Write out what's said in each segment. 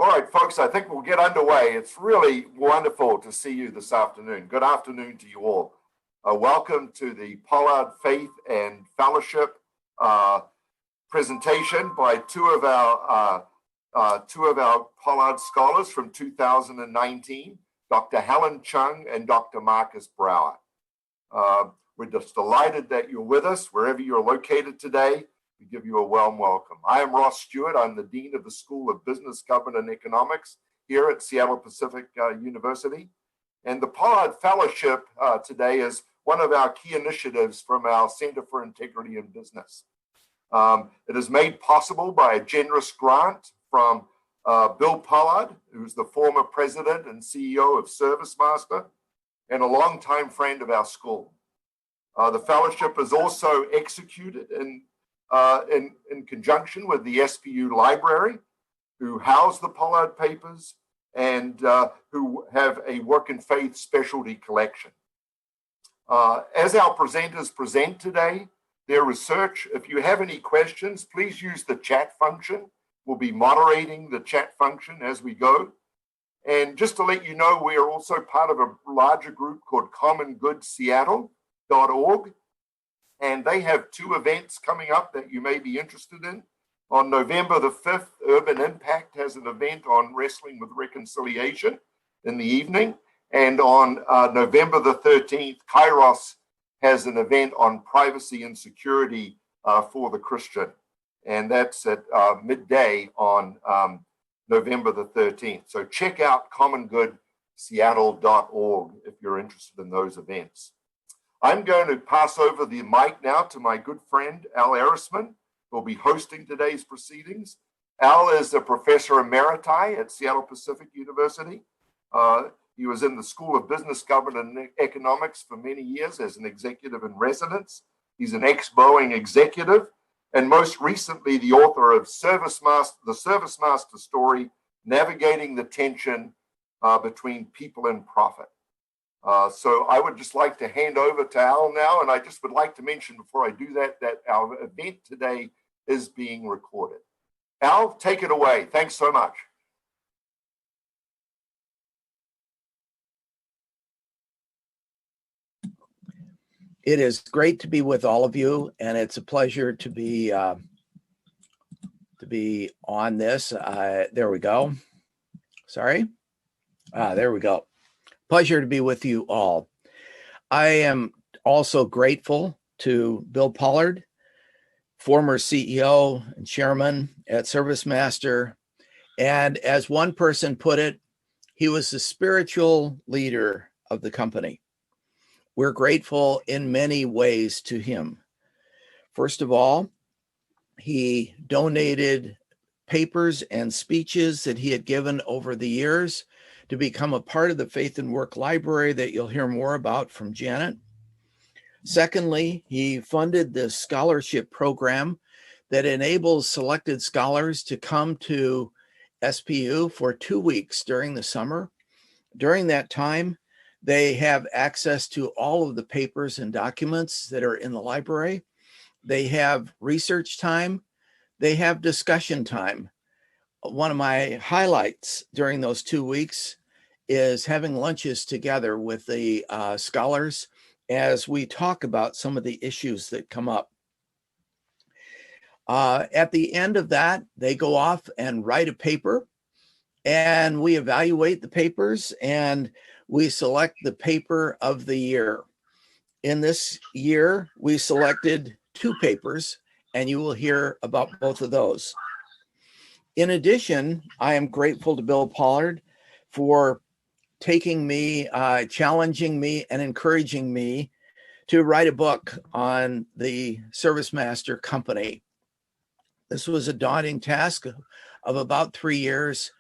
All right, folks, I think we'll get underway. It's really wonderful to see you this afternoon. Good afternoon to you all. Welcome to the Pollard Faith and Fellowship presentation by two of our Pollard scholars from 2019, Dr. Helen Chung and Dr. Marcus Brauer. We're just delighted that you're with us wherever you're located today. We give you a warm welcome. I am Ross Stewart. I'm the Dean of the School of Business, Government, and Economics here at Seattle Pacific University. And the Pollard Fellowship today is one of our key initiatives from our Center for Integrity in Business. It is made possible by a generous grant from Bill Pollard, who's the former president and CEO of ServiceMaster and a longtime friend of our school. The fellowship is also executed in conjunction with the SPU Library, who house the Pollard papers and who have a work and faith specialty collection. As our presenters present today, their research, if you have any questions, please use the chat function. We'll be moderating the chat function as we go. And just to let you know, we are also part of a larger group called commongoodseattle.org. And they have two events coming up that you may be interested in. On November the 5th, Urban Impact has an event on wrestling with reconciliation in the evening. And on November the 13th, Kairos has an event on privacy and security for the Christian. And that's at midday on November the 13th. So check out commongoodseattle.org if you're interested in those events. I'm going to pass over the mic now to my good friend, Al Erisman, who will be hosting today's proceedings. Al is a professor emeriti at Seattle Pacific University. He was in the School of Business, Government, and Economics for many years as an executive in residence. He's an ex-Boeing executive, and most recently, the author of The ServiceMaster Story, Navigating the Tension Between People and Profit. So I would just like to hand over to Al now, and I just would like to mention before I do that, that our event today is being recorded. Al, take it away. Thanks so much. It is great to be with all of you, and it's a pleasure to be on this. There we go. Sorry. There we go. Pleasure to be with you all. I am also grateful to Bill Pollard, former CEO and chairman at ServiceMaster. And as one person put it, he was the spiritual leader of the company. We're grateful in many ways to him. First of all, he donated papers and speeches that he had given over the years to become a part of the Faith and Work Library that you'll hear more about from Janet. Secondly, he funded the scholarship program that enables selected scholars to come to SPU for 2 weeks during the summer. During that time, they have access to all of the papers and documents that are in the library. They have research time. They have discussion time. One of my highlights during those 2 weeks is having lunches together with the scholars as we talk about some of the issues that come up. At the end of that, they go off and write a paper, and we evaluate the papers, and we select the paper of the year. In this year, we selected 2 papers, and you will hear about both of those. In addition, I am grateful to Bill Pollard for taking me, challenging me, and encouraging me to write a book on the ServiceMaster Company. This was a daunting task of about 3 years,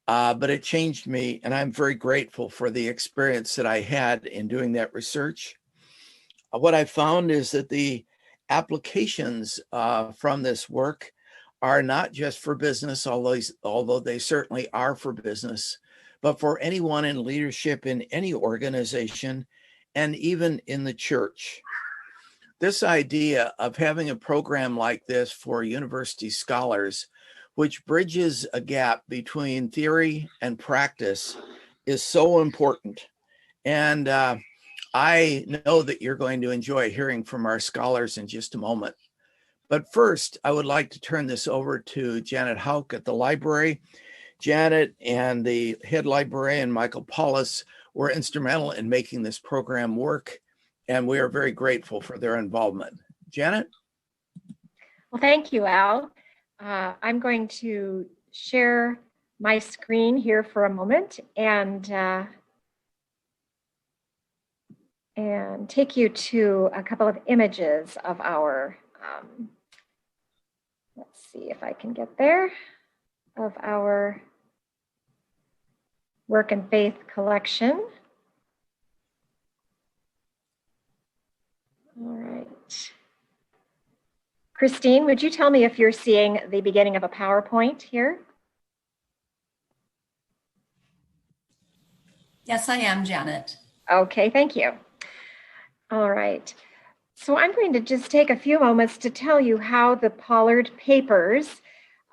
but it changed me, and I'm very grateful for the experience that I had in doing that research. What I found is that the applications from this work are not just for business, although they certainly are for business, but for anyone in leadership in any organization and even in the church. This idea of having a program like this for university scholars which bridges a gap between theory and practice, is so important. And I know that you're going to enjoy hearing from our scholars in just a moment. But first, I would like to turn this over to Janet Hauk at the library. Janet and the head librarian, Michael Paulus, were instrumental in making this program work, and we are very grateful for their involvement. Janet? Well, thank you, Al. I'm going to share my screen here for a moment and take you to a couple of images of our, let's see if I can get there, of our Work and Faith collection. All right. Christine, would you tell me if you're seeing the beginning of a PowerPoint here? Yes, I am, Janet. Okay, thank you. All right. So I'm going to just take a few moments to tell you how the Pollard papers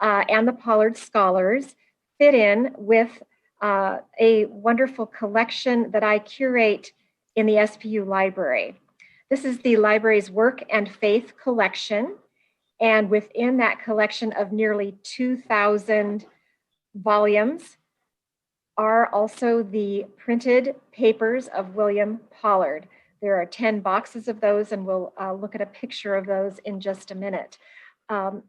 and the Pollard scholars fit in with a wonderful collection that I curate in the SPU library. This is the library's Work and Faith collection. And within that collection of nearly 2,000 volumes are also the printed papers of William Pollard. There are 10 boxes of those, and we'll look at a picture of those in just a minute.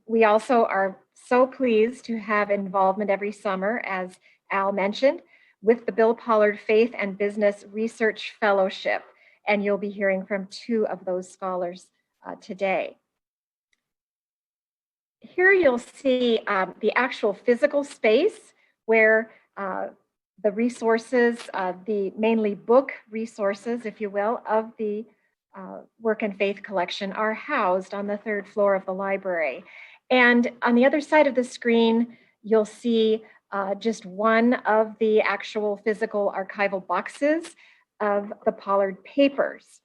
We also are so pleased to have involvement every summer, as Al mentioned, with the Bill Pollard Faith and Business Research Fellowship, and you'll be hearing from two of those scholars today. Here you'll see the actual physical space where the resources, the mainly book resources, if you will, of the Work and Faith collection are housed on the third floor of the library. And on the other side of the screen, you'll see just one of the actual physical archival boxes of the Pollard papers.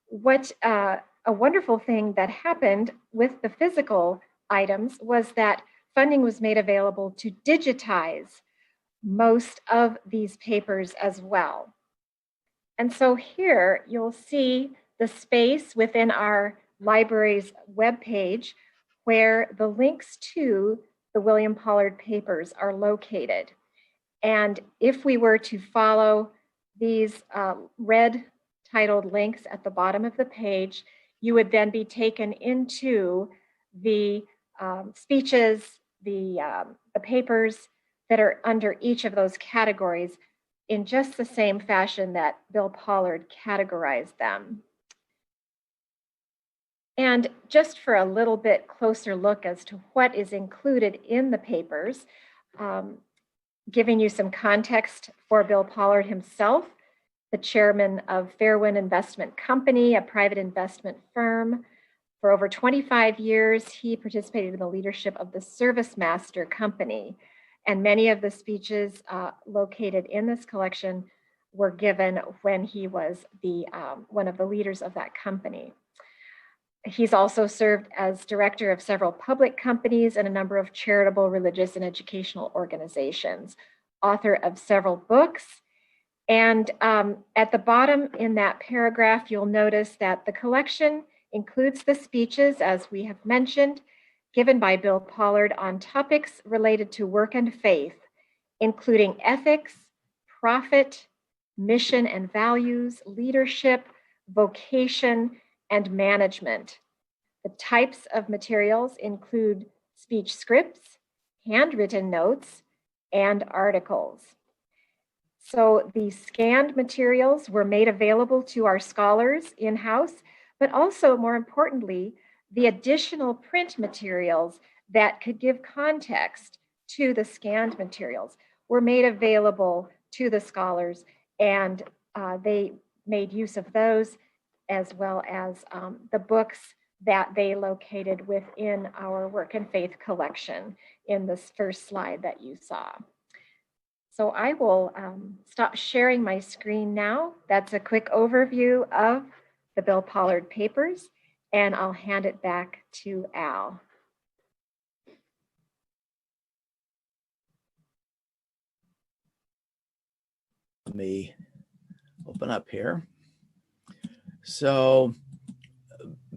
What a wonderful thing that happened with the physical items was that funding was made available to digitize most of these papers as well. And so here you'll see the space within our library's webpage where the links to the William Pollard papers are located. And if we were to follow these red titled links at the bottom of the page, you would then be taken into the speeches, the papers that are under each of those categories in just the same fashion that Bill Pollard categorized them. And just for a little bit closer look as to what is included in the papers, giving you some context for Bill Pollard himself, the chairman of Fairwind Investment Company, a private investment firm. For over 25 years, he participated in the leadership of the ServiceMaster Company. And many of the speeches located in this collection were given when he was the one of the leaders of that company. He's also served as director of several public companies and a number of charitable, religious, and educational organizations, author of several books. And at the bottom in that paragraph, you'll notice that the collection includes the speeches, as we have mentioned, given by Bill Pollard on topics related to work and faith, including ethics, profit, mission and values, leadership, vocation, and management. The types of materials include speech scripts, handwritten notes, and articles. So the scanned materials were made available to our scholars in-house, but also, more importantly, the additional print materials that could give context to the scanned materials were made available to the scholars, and they made use of those as well as the books that they located within our Work and Faith collection in this first slide that you saw. So I will stop sharing my screen now. That's a quick overview of the Bill Pollard papers, and I'll hand it back to Al. Let me open up here. So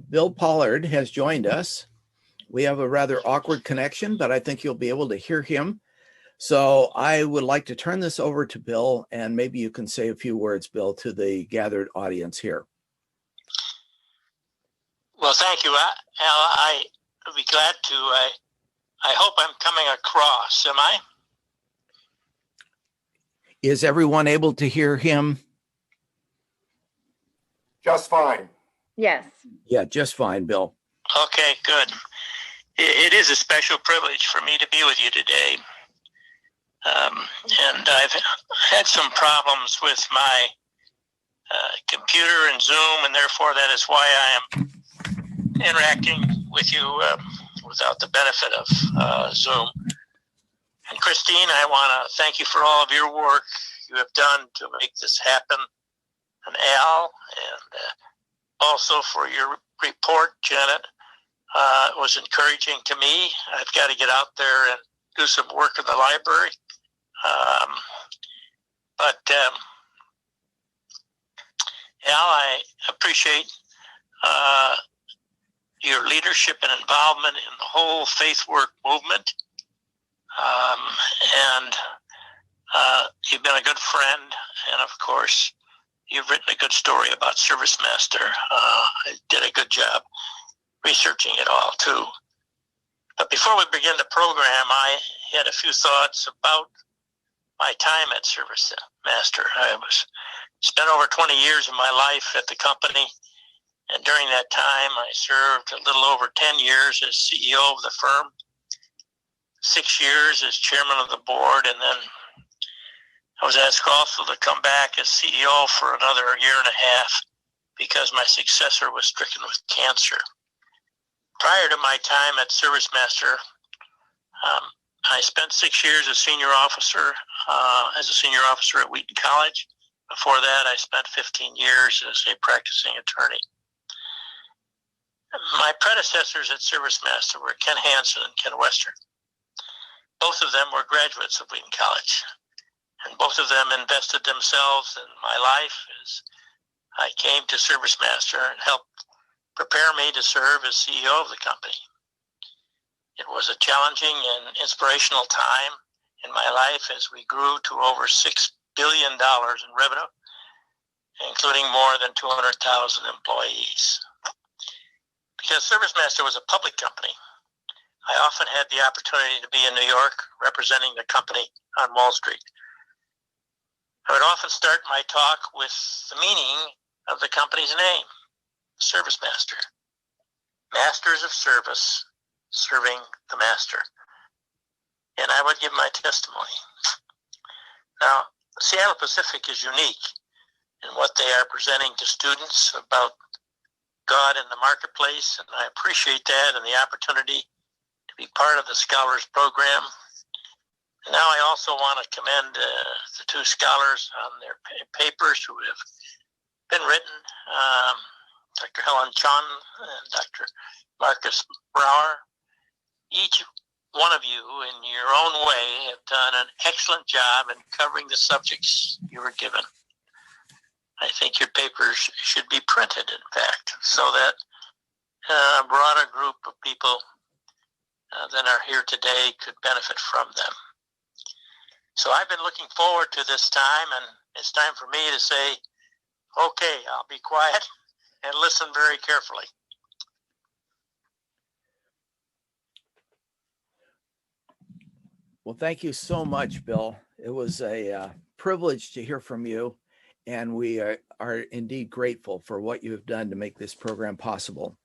Bill Pollard has joined us. We have a rather awkward connection, but I think you'll be able to hear him. So I would like to turn this over to Bill, and maybe you can say a few words, Bill, to the gathered audience here. Well, thank you, Al. I would be glad to. I hope I'm coming across. Am I? Is everyone able to hear him? Just fine. Yes. Yeah, just fine, Bill. Okay, good. It is a special privilege for me to be with you today. And I've had some problems with my computer and Zoom, and therefore that is why I am interacting with you without the benefit of Zoom. And Christine, I want to thank you for all of your work you have done to make this happen. And Al, and also for your report, Janet. It was encouraging to me. I've got to get out there and do some work in the library. Al, I appreciate your leadership and involvement in the whole faith work movement. You've been a good friend, and of course, you've written a good story about ServiceMaster. I did a good job researching it all, too. But before we begin the program, I had a few thoughts about my time at ServiceMaster. I spent over 20 years of my life at the company, and during that time, I served a little over 10 years as CEO of the firm, 6 years as chairman of the board, and then I was asked also to come back as CEO for another year and a half because my successor was stricken with cancer. Prior to my time at ServiceMaster, I spent 6 years as a senior officer at Wheaton College. Before that, I spent 15 years as a practicing attorney. My predecessors at ServiceMaster were Ken Hansen and Ken Western. Both of them were graduates of Wheaton College, and both of them invested themselves in my life as I came to ServiceMaster and helped prepare me to serve as CEO of the company. It was a challenging and inspirational time in my life as we grew to over $6 billion in revenue, including more than 200,000 employees. Because ServiceMaster was a public company, I often had the opportunity to be in New York representing the company on Wall Street. I would often start my talk with the meaning of the company's name, ServiceMaster. Masters of service, serving the master. And I would give my testimony. Now, Seattle Pacific is unique in what they are presenting to students about God in the marketplace, and I appreciate that and the opportunity to be part of the Scholars Program. And now I also want to commend the two scholars on their papers who have been written, Dr. Helen Chung and Dr. Marcus Brauer. Each one of you, in your own way, have done an excellent job in covering the subjects you were given. I think your papers should be printed, in fact, so that a broader group of people that are here today could benefit from them. So I've been looking forward to this time, and it's time for me to say, okay, I'll be quiet and listen very carefully. Well, thank you so much, Bill. It was a privilege to hear from you, and we are indeed grateful for what you have done to make this program possible.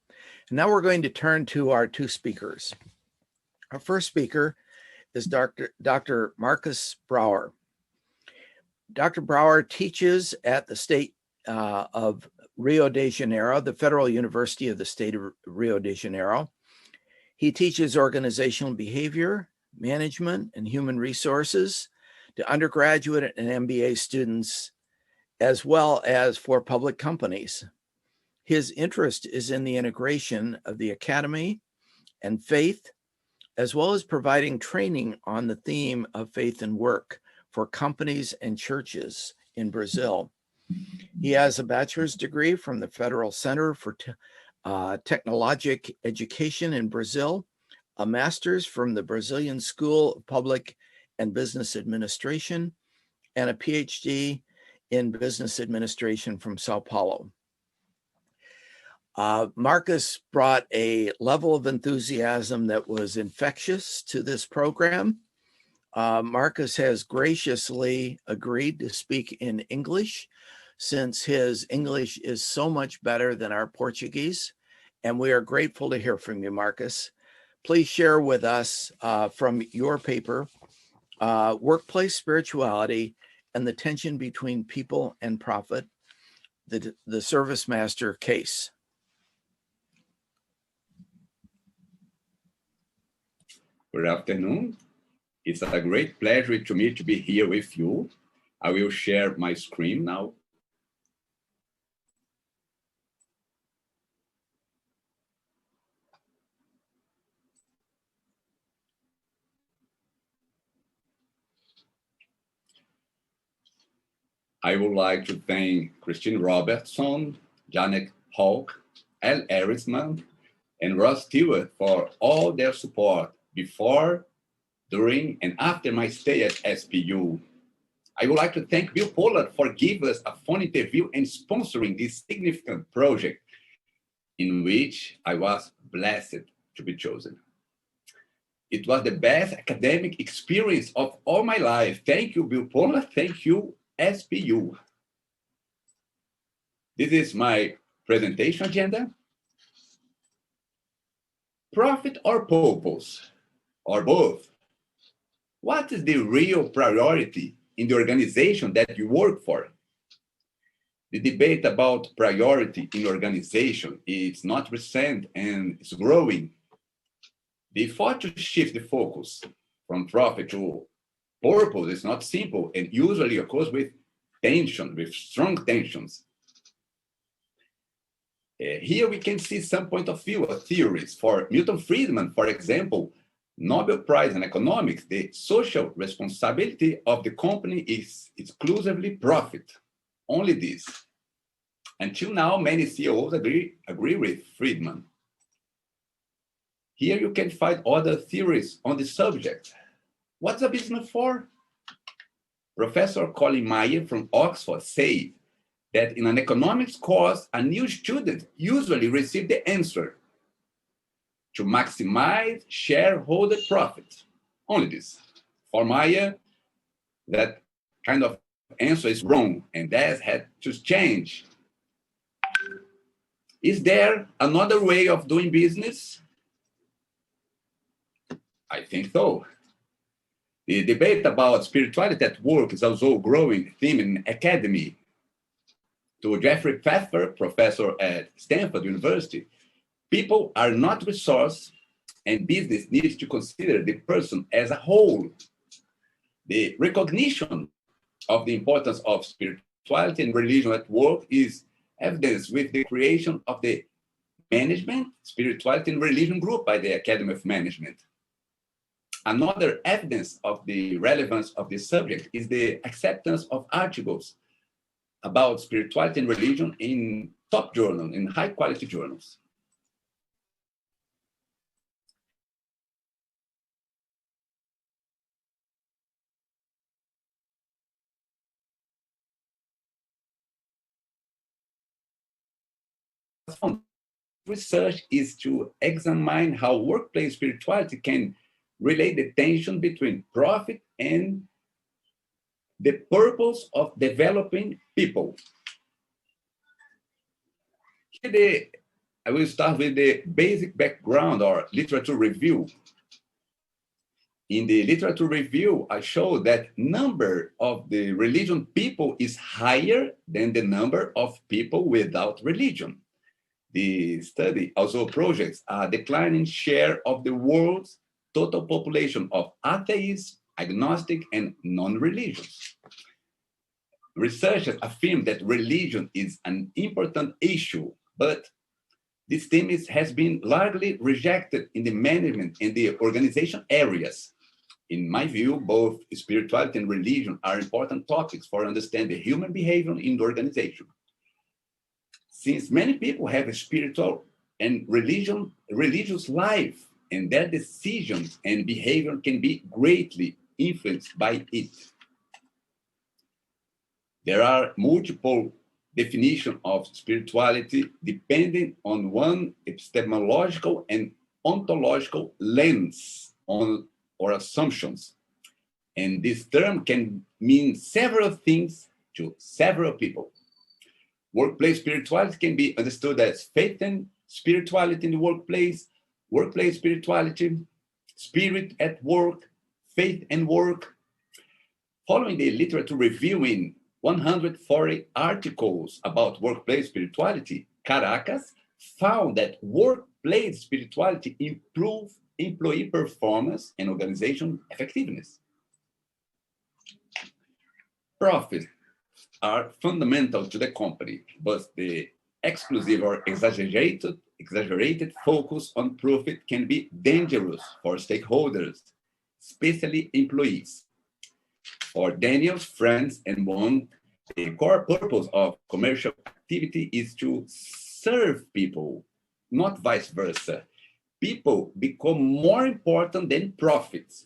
And now we're going to turn to our two speakers. Our first speaker is Dr. Marcus Brauer. Dr. Brauer teaches at the state of Rio de Janeiro, the Federal University of the State of Rio de Janeiro. He teaches organizational behavior, management, and human resources to undergraduate and MBA students, as well as for public companies. His interest is in the integration of the academy and faith, as well as providing training on the theme of faith and work for companies and churches in Brazil. He has a bachelor's degree from the Federal Center for Technologic Education in Brazil, a master's from the Brazilian School of Public and Business Administration, and a PhD in Business Administration from Sao Paulo. Marcus brought a level of enthusiasm that was infectious to this program. Marcus has graciously agreed to speak in English since his English is so much better than our Portuguese, and we are grateful to hear from you, Marcus. Please share with us from your paper, Workplace Spirituality and the Tension Between People and Profit, the ServiceMaster Case. Good afternoon. It's a great pleasure to me to be here with you. I will share my screen now. I would like to thank Christine Robertson, Janet Hawk, Al Erisman, and Ross Stewart for all their support before, during, and after my stay at SPU. I would like to thank Bill Pollard for giving us a phone interview and sponsoring this significant project in which I was blessed to be chosen. It was the best academic experience of all my life. Thank you, Bill Pollard. Thank you, SPU. This is my presentation agenda. Profit or purpose, or both? What is the real priority in the organization that you work for? The debate about priority in organization is not recent and it's growing. The effort to shift the focus from profit to purpose is not simple and usually occurs with tension, with strong tensions. Here we can see some point of view of theories. For Milton Friedman, for example, Nobel Prize in Economics, the social responsibility of the company is exclusively profit, only this. Until now, many CEOs agree with Friedman. Here you can find other theories on the subject. What's a business for? Professor Colin Meyer from Oxford said that in an economics course, a new student usually receives the answer: to maximize shareholder profit. Only this. For Meyer, that kind of answer is wrong, and that had to change. Is there another way of doing business? I think so. The debate about spirituality at work is also a growing theme in academy. To Jeffrey Pfeffer, professor at Stanford University, people are not resource, and business needs to consider the person as a whole. The recognition of the importance of spirituality and religion at work is evidenced with the creation of the Management, Spirituality and Religion group by the Academy of Management. Another evidence of the relevance of this subject is the acceptance of articles about spirituality and religion in top journals, in high-quality journals. Research is to examine how workplace spirituality can relate the tension between profit and the purpose of developing people. Here I will start with the basic background or literature review. In the literature review, I show that number of the religion people is higher than the number of people without religion. The study also projects a declining share of the world's total population of atheists, agnostic, and non-religious. Researchers affirm that religion is an important issue, but this theme has been largely rejected in the management and the organization areas. In my view, both spirituality and religion are important topics for understanding human behavior in the organization. Since many people have a spiritual and religious life, and their decisions and behavior can be greatly influenced by it. There are multiple definitions of spirituality depending on one epistemological and ontological lens on or assumptions. And this term can mean several things to several people. Workplace spirituality can be understood as faith and spirituality in the workplace, workplace spirituality, spirit at work, faith and work. Following the literature review in 140 articles about workplace spirituality, Caracas found that workplace spirituality improves employee performance and organization effectiveness. Profits are fundamental to the company, but the exclusive or exaggerated focus on profit can be dangerous for stakeholders, especially employees. For Daniel's friends and Wong, the core purpose of commercial activity is to serve people, not vice versa. People become more important than profits.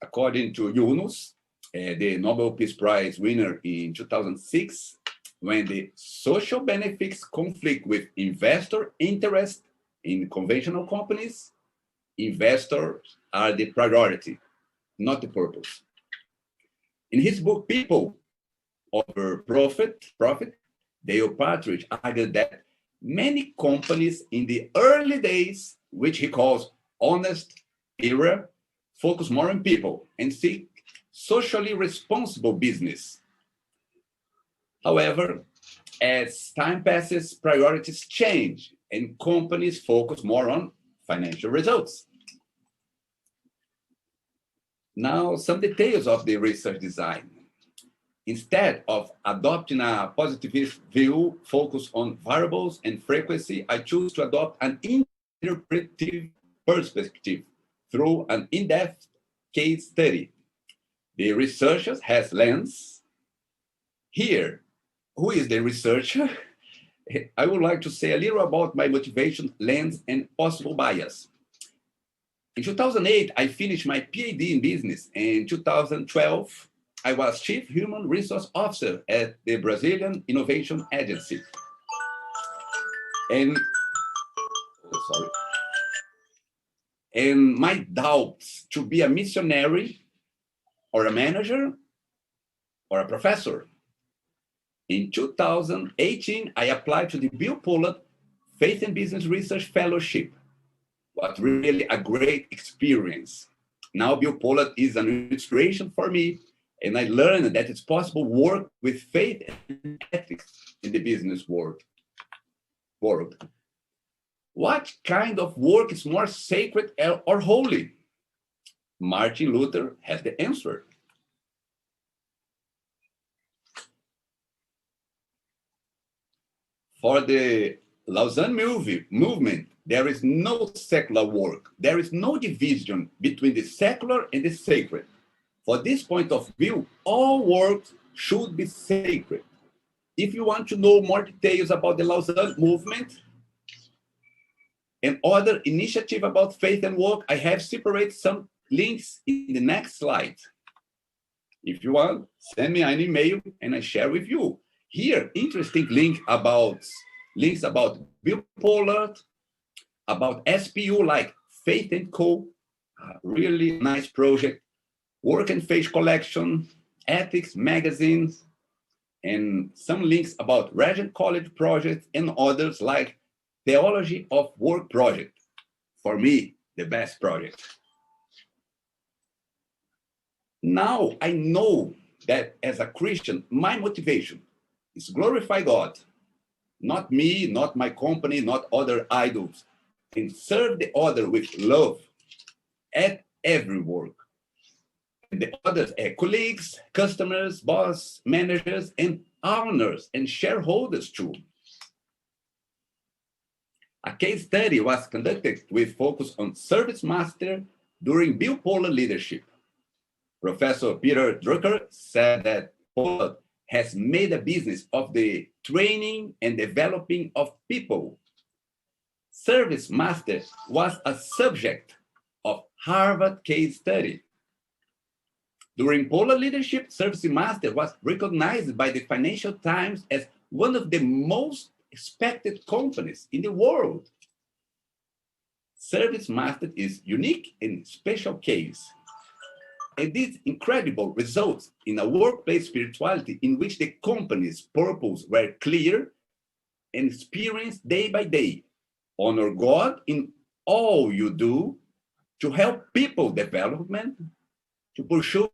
According to Yunus, the Nobel Peace Prize winner in 2006, when the social benefits conflict with investor interest in conventional companies, investors are the priority, not the purpose. In his book, People Over Profit, Dale Partridge argued that many companies in the early days, which he calls honest era, focus more on people and seek socially responsible business. However, as time passes, priorities change and companies focus more on financial results. Now, some details of the research design. Instead of adopting a positivist view focused on variables and frequency, I choose to adopt an interpretive perspective through an in-depth case study. The researcher has lens. Here, who is the researcher? I would like to say a little about my motivation, lens, and possible bias. In 2008, I finished my PhD in business. In 2012, I was Chief Human Resource Officer at the Brazilian Innovation Agency. And my doubts to be a missionary or a manager or a professor. In 2018, I applied to the Bill Pollard Faith and Business Research Fellowship. What really a great experience. Now Bill Pollard is an inspiration for me, and I learned that it's possible to work with faith and ethics in the business world. What kind of work is more sacred or holy? Martin Luther has the answer. For the Lausanne movement, there is no secular work. There is no division between the secular and the sacred. For this point of view, all work should be sacred. If you want to know more details about the Lausanne movement and other initiatives about faith and work, I have separated some links in the next slide. If you want, send me an email and I share with you. Here, interesting links about Bill Pollard, about SPU like Faith and Co. Really nice project. Work and Faith collection, ethics magazines, and some links about Regent College projects and others like Theology of Work project. For me, the best project. Now I know that as a Christian, my motivation is glorify God, not me, not my company, not other idols, and serve the other with love at every work. And the others are colleagues, customers, boss, managers, and owners and shareholders too. A case study was conducted with focus on ServiceMaster During Bill Pollard leadership, Professor Peter Drucker said that Pollard has made a business of the training and developing of people. ServiceMaster was a subject of Harvard case study. During Pollard leadership, ServiceMaster was recognized by the Financial Times as one of the most respected companies in the world. ServiceMaster is unique and special case. And these incredible results in a workplace spirituality in which the company's purpose were clear and experienced day by day. Honor God in all you do to help people development, to pursue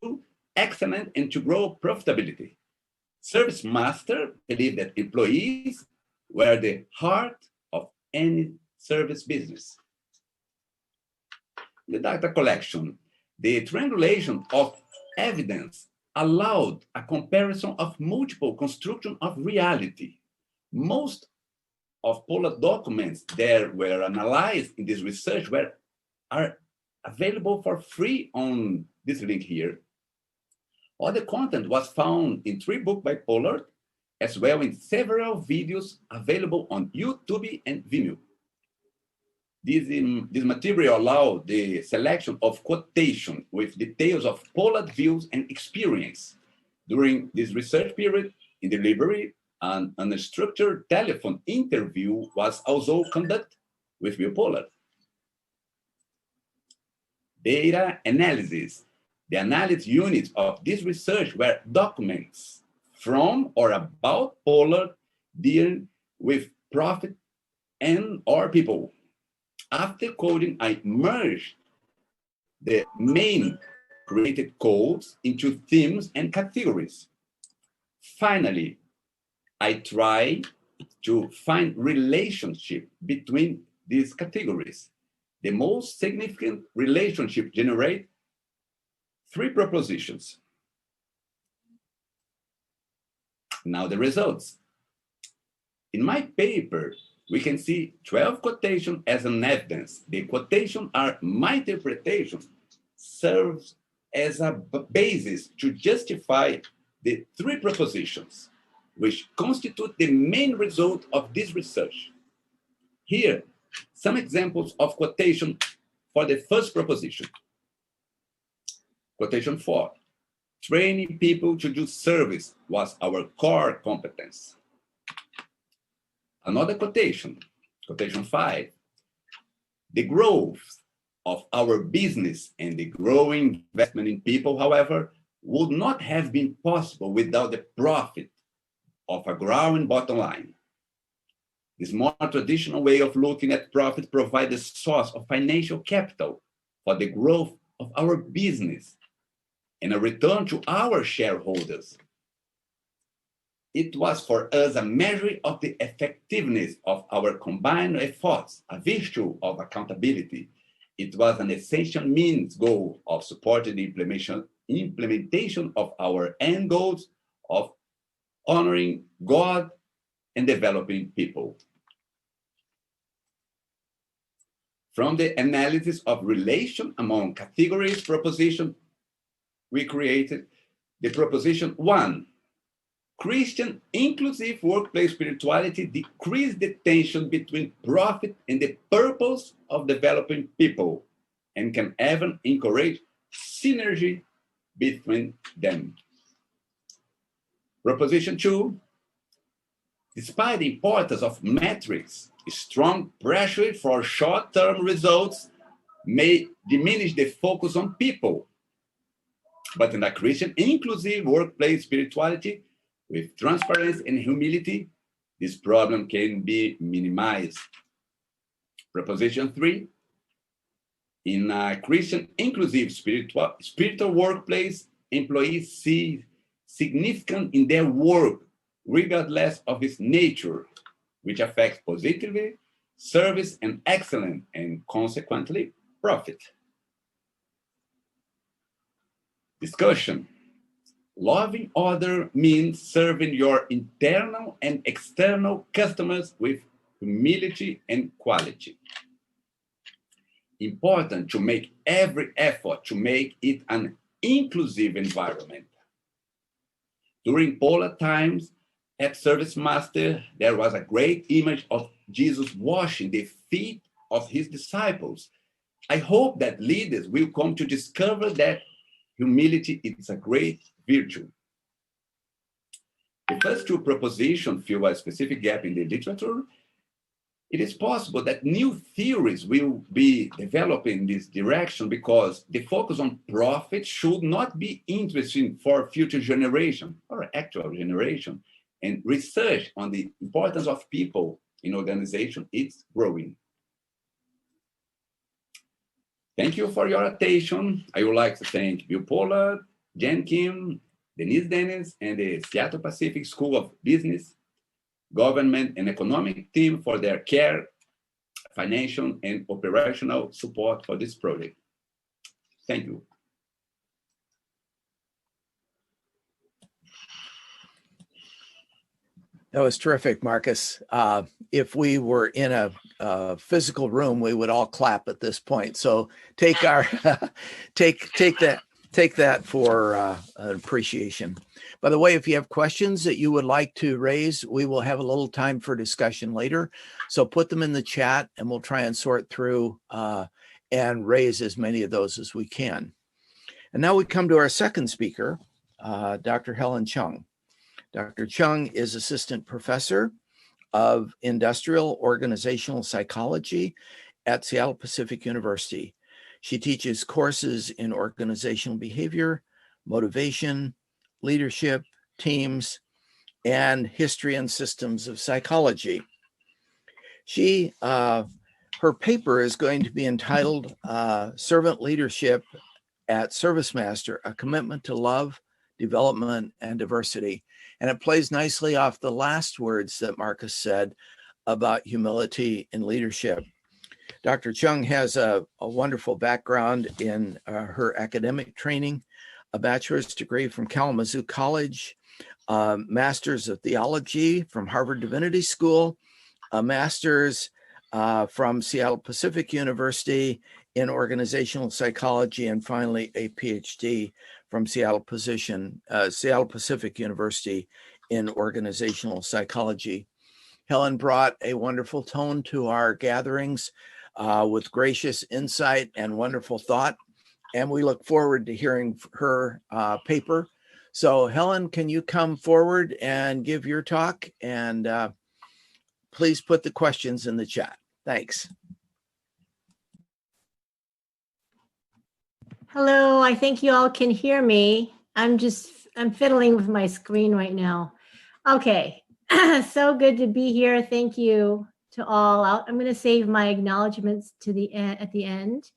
excellence, and to grow profitability. ServiceMaster believed that employees were the heart of any service business. The data collection, the triangulation of evidence allowed a comparison of multiple constructions of reality. Most of Pollard documents that were analyzed in this research are available for free on this link here. All the content was found in 3 books by Pollard, as well in several videos available on YouTube and Vimeo. This material allowed the selection of quotation with details of Pollard views and experience. During this research period, in delivery, an unstructured telephone interview was also conducted with Bill Pollard. Data analysis. The analysis units of this research were documents from or about Pollard dealing with profit and or people. After coding, I merged the main created codes into themes and categories. Finally, I try to find relationship between these categories. The most significant relationship generate 3 propositions. Now the results. In my paper, we can see 12 quotations as an evidence. The quotations are my interpretation, serves as a basis to justify the 3 propositions, which constitute the main result of this research. Here, some examples of quotation for the first proposition. Quotation 4, training people to do service was our core competence. Another quotation, quotation 5, the growth of our business and the growing investment in people, however, would not have been possible without the profit of a growing bottom line. This more traditional way of looking at profit provides a source of financial capital for the growth of our business and a return to our shareholders. It was for us a measure of the effectiveness of our combined efforts, a virtue of accountability. It was an essential means goal of supporting the implementation of our end goals of honoring God and developing people. From the analysis of relation among categories proposition, we created the proposition 1. Christian inclusive workplace spirituality decreased the tension between profit and the purpose of developing people and can even encourage synergy between them. Proposition 2, despite the importance of metrics, strong pressure for short-term results may diminish the focus on people. But in a Christian inclusive workplace spirituality, with transparency and humility, this problem can be minimized. Proposition 3, in a Christian inclusive spiritual workplace, employees see significance in their work, regardless of its nature, which affects positively service and excellence, and consequently, profit. Discussion. Loving others means serving your internal and external customers with humility and quality. important to make every effort to make it an inclusive environment. During Pollard times at ServiceMaster, there was a great image of Jesus washing the feet of his disciples. I hope that leaders will come to discover that humility is a great virtue. The first two propositions fill a specific gap in the literature. It is possible that new theories will be developed in this direction because the focus on profit should not be interesting for future generation or actual generation. And research on the importance of people in organization is growing. Thank you for your attention. I would like to thank Bill Pollard, Jen Kim, Denise Dennis, and the Seattle Pacific School of Business, Government, and Economic team for their care, financial, and operational support for this project. Thank you. That was terrific, Marcus. If we were in a physical room, we would all clap at this point. So take our take that for an appreciation. By the way, if you have questions that you would like to raise, we will have a little time for discussion later. So put them in the chat, and we'll try and sort through and raise as many of those as we can. And now we come to our second speaker, Dr. Helen Chung. Dr. Chung is Assistant Professor of Industrial Organizational Psychology at Seattle Pacific University. She teaches courses in organizational behavior, motivation, leadership, teams, and history and systems of psychology. Her paper is going to be entitled Servant Leadership at ServiceMaster, A Commitment to Love, Development, and Diversity. And it plays nicely off the last words that Marcus said about humility in leadership. Dr. Chung has a wonderful background in her academic training, a bachelor's degree from Kalamazoo College, a master's of theology from Harvard Divinity School, a master's from Seattle Pacific University in organizational psychology, and finally a PhD from Seattle Pacific University in organizational psychology. Helen brought a wonderful tone to our gatherings with gracious insight and wonderful thought, and we look forward to hearing her paper. So Helen, can you come forward and give your talk? And please put the questions in the chat. Thanks. Hello, I think you all can hear me. I'm fiddling with my screen right now. Okay, so good to be here. Thank you to all. I'm going to save my acknowledgments to the end, at the end.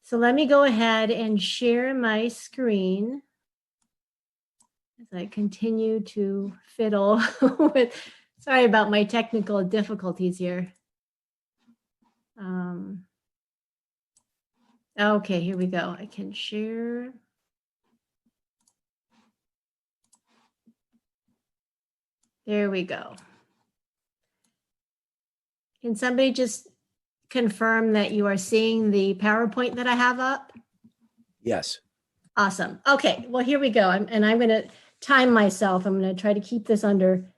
So let me go ahead and share my screen as I continue to fiddle with, sorry about my technical difficulties here. Okay, here we go. I can share. There we go. Can somebody just confirm that you are seeing the PowerPoint that I have up? Yes. Awesome. Okay, well, here we go. I'm going to time myself. I'm going to try to keep this under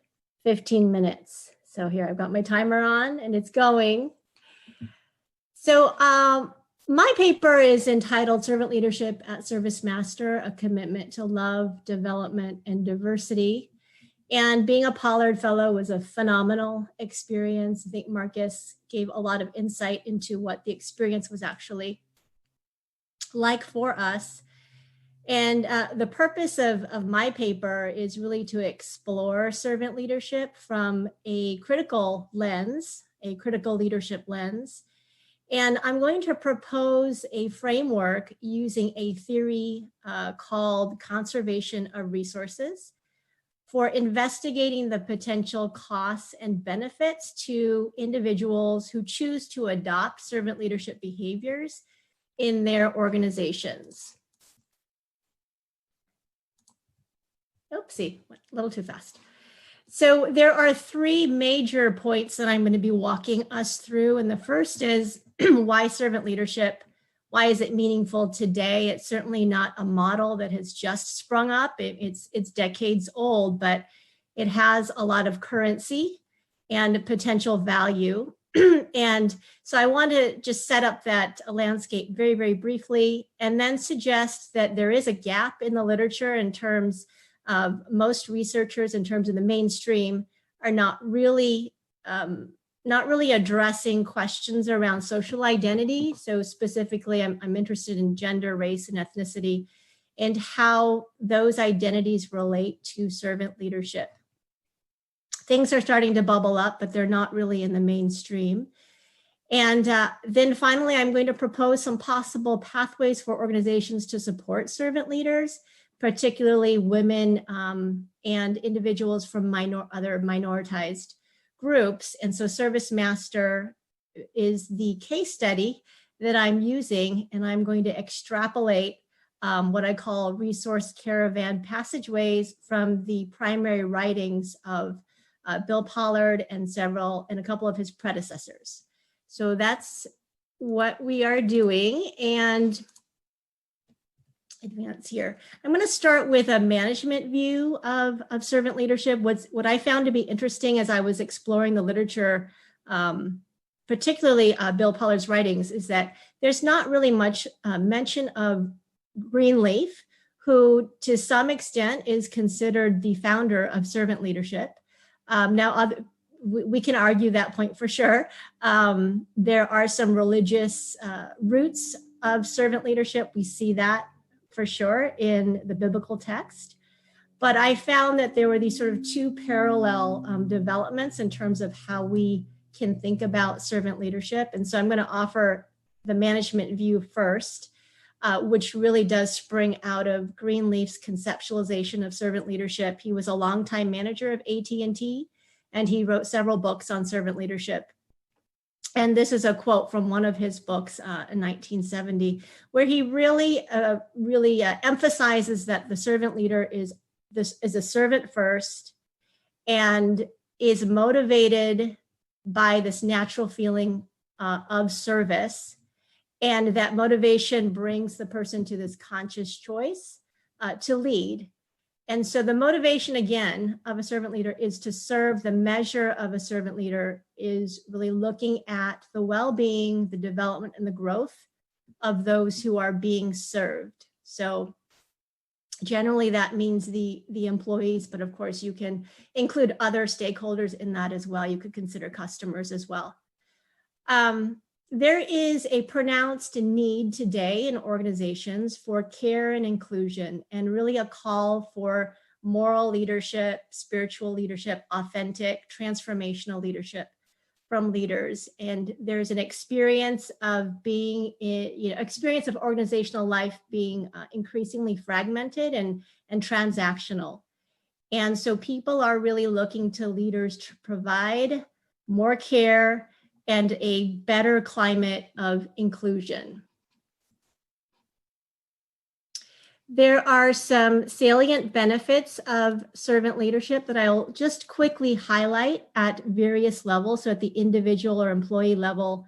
15 minutes. So here, I've got my timer on and it's going. So my paper is entitled Servant Leadership at ServiceMaster, A Commitment to Love, Development, and Diversity. And being a Pollard Fellow was a phenomenal experience. I think Marcus gave a lot of insight into what the experience was actually like for us. And the purpose of my paper is really to explore servant leadership from a critical lens, a critical leadership lens. And I'm going to propose a framework using a theory called conservation of resources for investigating the potential costs and benefits to individuals who choose to adopt servant leadership behaviors in their organizations. Oopsie, went a little too fast. So there are three major points that I'm going to be walking us through. And the first is why servant leadership? Why is it meaningful today? It's certainly not a model that has just sprung up. It's decades old, but it has a lot of currency and potential value. And so I want to just set up that landscape very, very briefly, and then suggest that there is a gap in the literature in terms of most researchers in terms of the mainstream are not really addressing questions around social identity. So specifically, I'm interested in gender, race, and ethnicity, and how those identities relate to servant leadership. Things are starting to bubble up, but they're not really in the mainstream. And then finally, I'm going to propose some possible pathways for organizations to support servant leaders, particularly women and individuals from other minoritized groups. And so ServiceMaster is the case study that I'm using, and I'm going to extrapolate what I call resource caravan passageways from the primary writings of Bill Pollard and a couple of his predecessors. So that's what we are doing. And advance here. I'm going to start with a management view of servant leadership. What I found to be interesting as I was exploring the literature, particularly Bill Pollard's writings, is that there's not really much mention of Greenleaf, who to some extent is considered the founder of servant leadership. Now, we can argue that point for sure. There are some religious roots of servant leadership. We see that for sure in the biblical text. But I found that there were these sort of two parallel developments in terms of how we can think about servant leadership. And so I'm going to offer the management view first, which really does spring out of Greenleaf's conceptualization of servant leadership. He was a longtime manager of AT&T, and he wrote several books on servant leadership. And this is a quote from one of his books in 1970, where he really emphasizes that the servant leader is a servant first and is motivated by this natural feeling of service. And that motivation brings the person to this conscious choice to lead. And so the motivation, again, of a servant leader is to serve. The measure of a servant leader is really looking at the well-being, the development, and the growth of those who are being served. So generally that means the employees, but of course you can include other stakeholders in that as well. You could consider customers as well. There is a pronounced need today in organizations for care and inclusion, and really a call for moral leadership, spiritual leadership, authentic, transformational leadership from leaders. And there's an experience of experience of organizational life being increasingly fragmented and transactional. And so people are really looking to leaders to provide more care and a better climate of inclusion. There are some salient benefits of servant leadership that I'll just quickly highlight at various levels. So at the individual or employee level,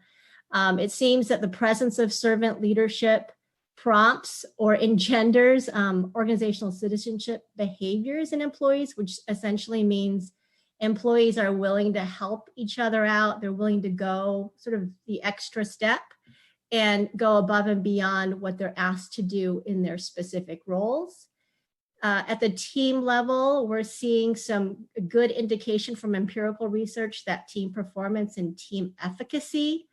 it seems that the presence of servant leadership prompts or engenders organizational citizenship behaviors in employees, which essentially means employees are willing to help each other out. They're willing to go sort of the extra step and go above and beyond what they're asked to do in their specific roles. At the team level, we're seeing some good indication from empirical research that team performance and team efficacy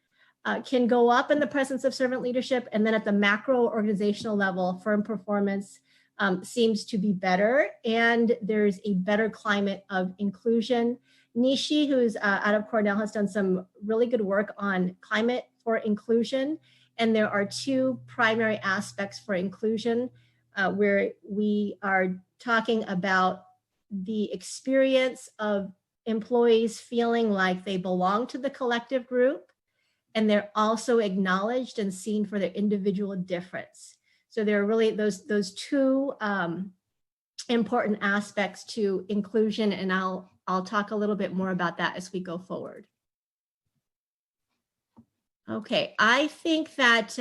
can go up in the presence of servant leadership. And then at the macro organizational level, firm performance seems to be better, and there's a better climate of inclusion. Nishi, who's out of Cornell, has done some really good work on climate for inclusion, and there are two primary aspects for inclusion where we are talking about the experience of employees feeling like they belong to the collective group, and they're also acknowledged and seen for their individual difference. So there are really those two important aspects to inclusion, and I'll I'll talk a little bit more about that as we go forward. Okay, I think that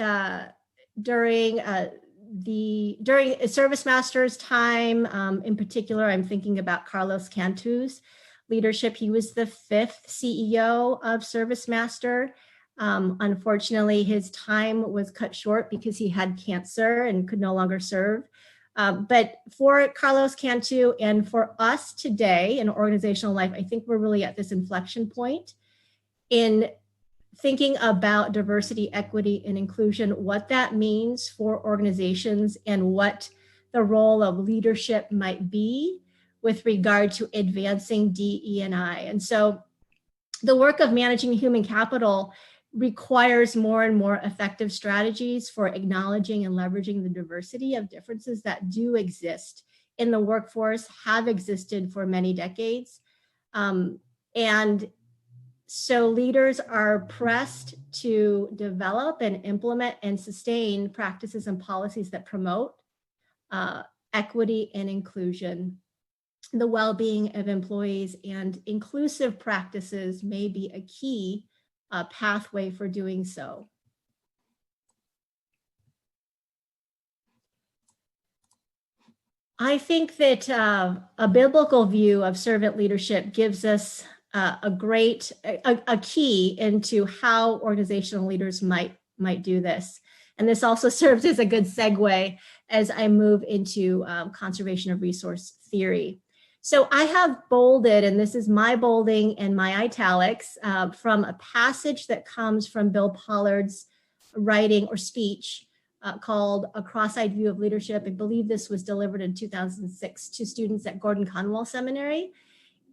during ServiceMaster's time, in particular, I'm thinking about Carlos Cantu's leadership. He was the 5th CEO of ServiceMaster. Unfortunately, his time was cut short because he had cancer and could no longer serve. But for Carlos Cantu and for us today in organizational life, I think we're really at this inflection point in thinking about diversity, equity, and inclusion, what that means for organizations and what the role of leadership might be with regard to advancing DE&I. And so the work of managing human capital requires more and more effective strategies for acknowledging and leveraging the diversity of differences that do exist in the workforce, have existed for many decades. And so leaders are pressed to develop and implement and sustain practices and policies that promote equity and inclusion, the well-being of employees, and inclusive practices may be a key pathway for doing so. I think that a biblical view of servant leadership gives us a key into how organizational leaders might do this. And this also serves as a good segue as I move into conservation of resource theory. So I have bolded, and this is my bolding and my italics, from a passage that comes from Bill Pollard's writing or speech called A Cross-Eyed View of Leadership. I believe this was delivered in 2006 to students at Gordon Conwell Seminary.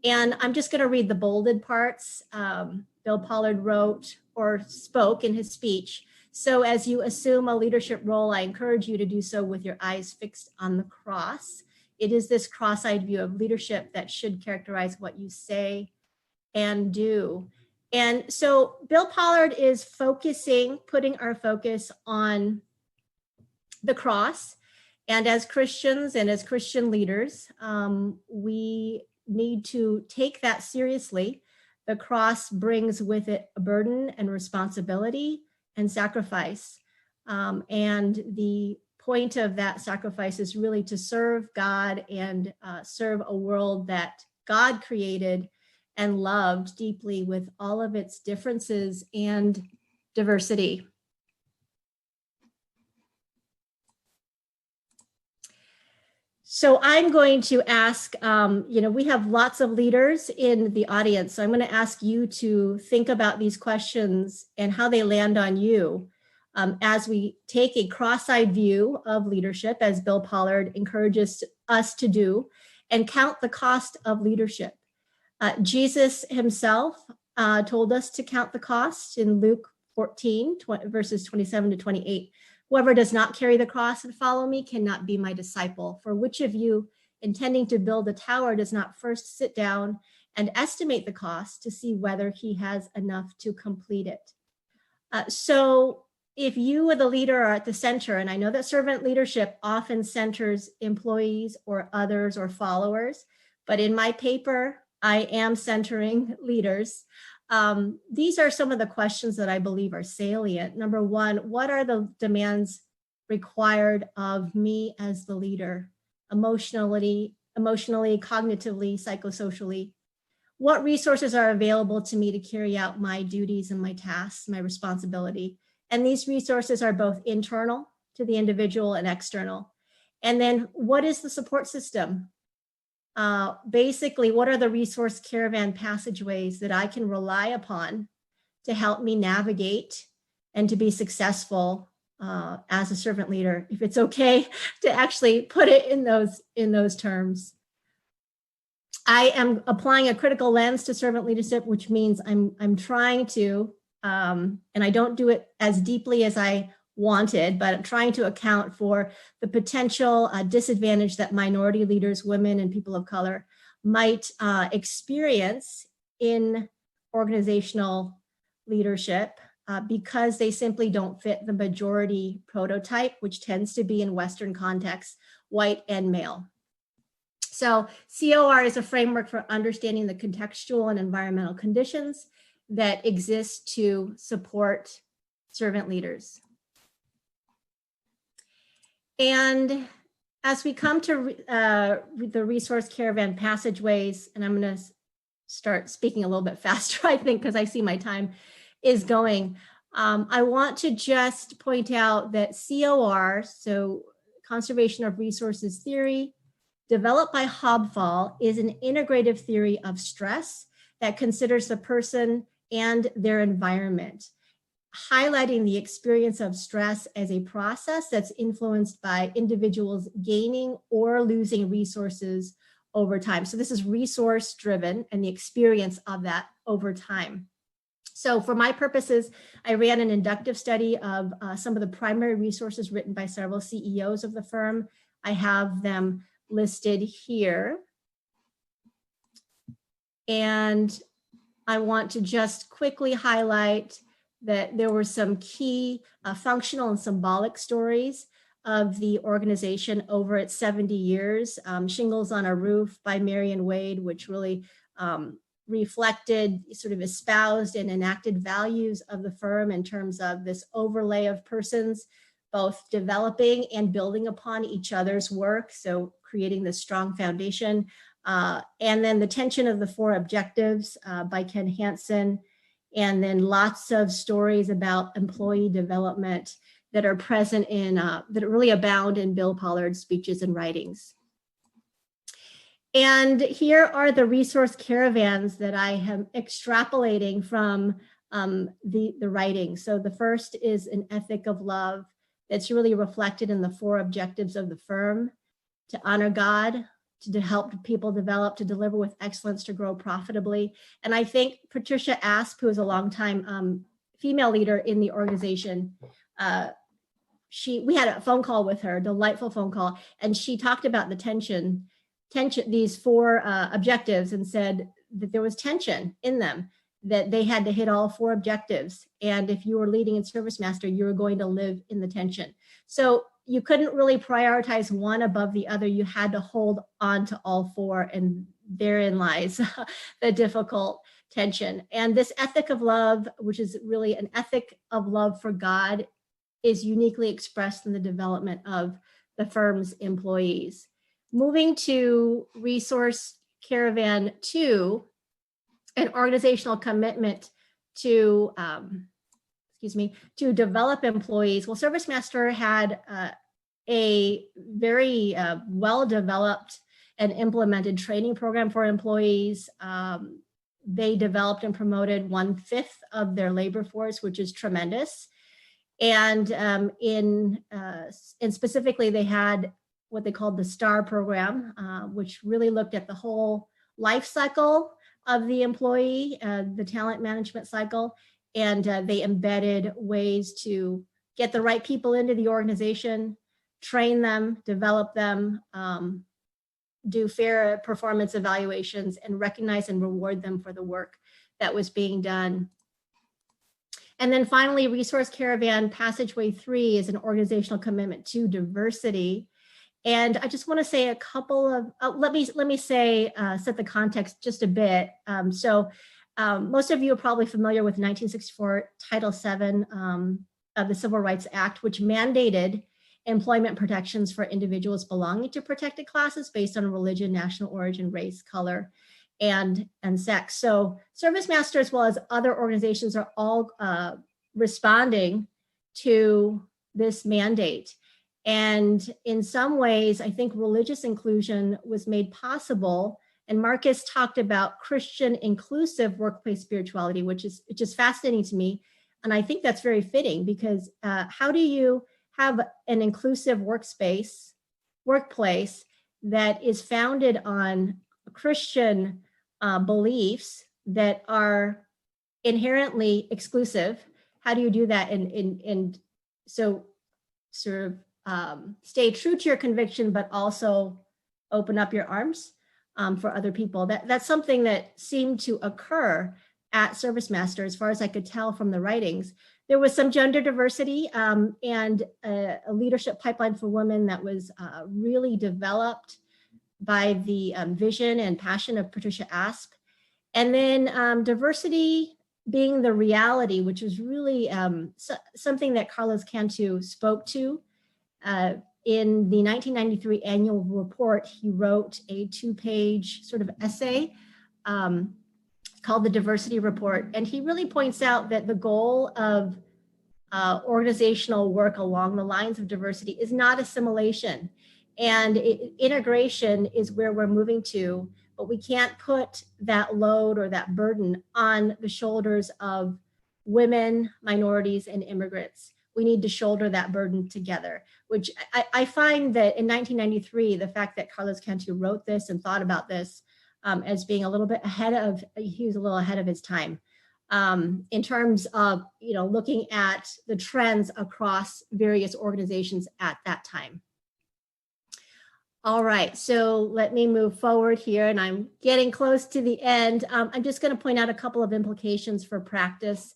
And I'm just going to read the bolded parts. Bill Pollard wrote or spoke in his speech. So as you assume a leadership role, I encourage you to do so with your eyes fixed on the cross. It is this cross-eyed view of leadership that should characterize what you say and do. And so Bill Pollard is putting our focus on the cross. And as Christians and as Christian leaders, we need to take that seriously. The cross brings with it a burden and responsibility and sacrifice. And the point of that sacrifice is really to serve God and serve a world that God created and loved deeply with all of its differences and diversity. So I'm going to ask, we have lots of leaders in the audience. So I'm going to ask you to think about these questions and how they land on you as we take a cross-eyed view of leadership, as Bill Pollard encourages us to do, and count the cost of leadership. Jesus himself told us to count the cost in Luke 14, verses 27 to 28. Whoever does not carry the cross and follow me cannot be my disciple. For which of you, intending to build a tower, does not first sit down and estimate the cost to see whether he has enough to complete it? So if you or the leader are at the center, and I know that servant leadership often centers employees or others or followers, but in my paper, I am centering leaders. These are some of the questions that I believe are salient. Number one, what are the demands required of me as the leader, emotionally, cognitively, psychosocially? What resources are available to me to carry out my duties and my tasks, my responsibility? And these resources are both internal to the individual and external. And then what is the support system? Basically, what are the resource caravan passageways that I can rely upon to help me navigate and to be successful as a servant leader, if it's okay to actually put it in those terms. I am applying a critical lens to servant leadership, which means I'm trying to, and I don't do it as deeply as I wanted, but I'm trying to account for the potential disadvantage that minority leaders, women, and people of color might experience in organizational leadership because they simply don't fit the majority prototype, which tends to be in Western contexts, white and male. So COR is a framework for understanding the contextual and environmental conditions that exist to support servant leaders. And as we come to the resource caravan passageways, and I'm going to start speaking a little bit faster, I think, because I see my time is going. I want to just point out that COR, so Conservation of Resources Theory, developed by Hobfall, is an integrative theory of stress that considers the person and their environment, highlighting the experience of stress as a process that's influenced by individuals gaining or losing resources over time. So this is resource driven and the experience of that over time. So for my purposes, I ran an inductive study of some of the primary resources written by several CEOs of the firm. I have them listed here. And I want to just quickly highlight that there were some key functional and symbolic stories of the organization over its 70 years. Shingles on a Roof by Marion Wade, which really reflected, sort of espoused and enacted values of the firm in terms of this overlay of persons, both developing and building upon each other's work, so creating this strong foundation. And then The Tension of the Four Objectives by Ken Hansen, and then lots of stories about employee development that are present in, that really abound in Bill Pollard's speeches and writings. And here are the resource caravans that I am extrapolating from the writing. So the first is an ethic of love that's really reflected in the four objectives of the firm: to honor God, to help people develop, to deliver with excellence, to grow profitably. And I think Patricia Asp, who is a longtime female leader in the organization, we had a phone call with her, delightful phone call, and she talked about the tension, these four objectives, and said that there was tension in them, that they had to hit all four objectives. And if you were leading in ServiceMaster, you were going to live in the tension. So you couldn't really prioritize one above the other. You had to hold on to all four, and therein lies the difficult tension. And this ethic of love, which is really an ethic of love for God, is uniquely expressed in the development of the firm's employees. Moving to Resource Caravan 2, an organizational commitment to, to develop employees. Well, ServiceMaster had a very well-developed and implemented training program for employees. They developed and promoted 1/5 of their labor force, which is tremendous. And specifically, they had what they called the STAR program, which really looked at the whole life cycle of the employee, the talent management cycle, and they embedded ways to get the right people into the organization, train them, develop them, do fair performance evaluations, and recognize and reward them for the work that was being done. And then finally, Resource Caravan Passageway 3 is an organizational commitment to diversity. And I just want to say a couple of, let me say, set the context just a bit. Most of you are probably familiar with 1964 Title VII of the Civil Rights Act, which mandated employment protections for individuals belonging to protected classes based on religion, national origin, race, color, and sex. So ServiceMaster, as well as other organizations, are all responding to this mandate. And in some ways, I think religious inclusion was made possible. And Marcus talked about Christian inclusive workplace spirituality, which is fascinating to me. And I think that's very fitting, because how do you have an inclusive workplace that is founded on Christian beliefs that are inherently exclusive? How do you do that and so sort of stay true to your conviction, but also open up your arms for other people? That's something that seemed to occur at ServiceMaster, as far as I could tell from the writings. There was some gender diversity and a leadership pipeline for women that was really developed by the vision and passion of Patricia Asp. And then diversity being the reality, which is really something that Carlos Cantu spoke to. In the 1993 annual report, he wrote a 2-page sort of essay called the Diversity Report. And he really points out that the goal of organizational work along the lines of diversity is not assimilation. And integration is where we're moving to, but we can't put that load or that burden on the shoulders of women, minorities, and immigrants. We need to shoulder that burden together, which I find that in 1993, the fact that Carlos Cantu wrote this and thought about this as being a little bit ahead of, he was a little ahead of his time in terms of, looking at the trends across various organizations at that time. All right, so let me move forward here, and I'm getting close to the end. I'm just going to point out a couple of implications for practice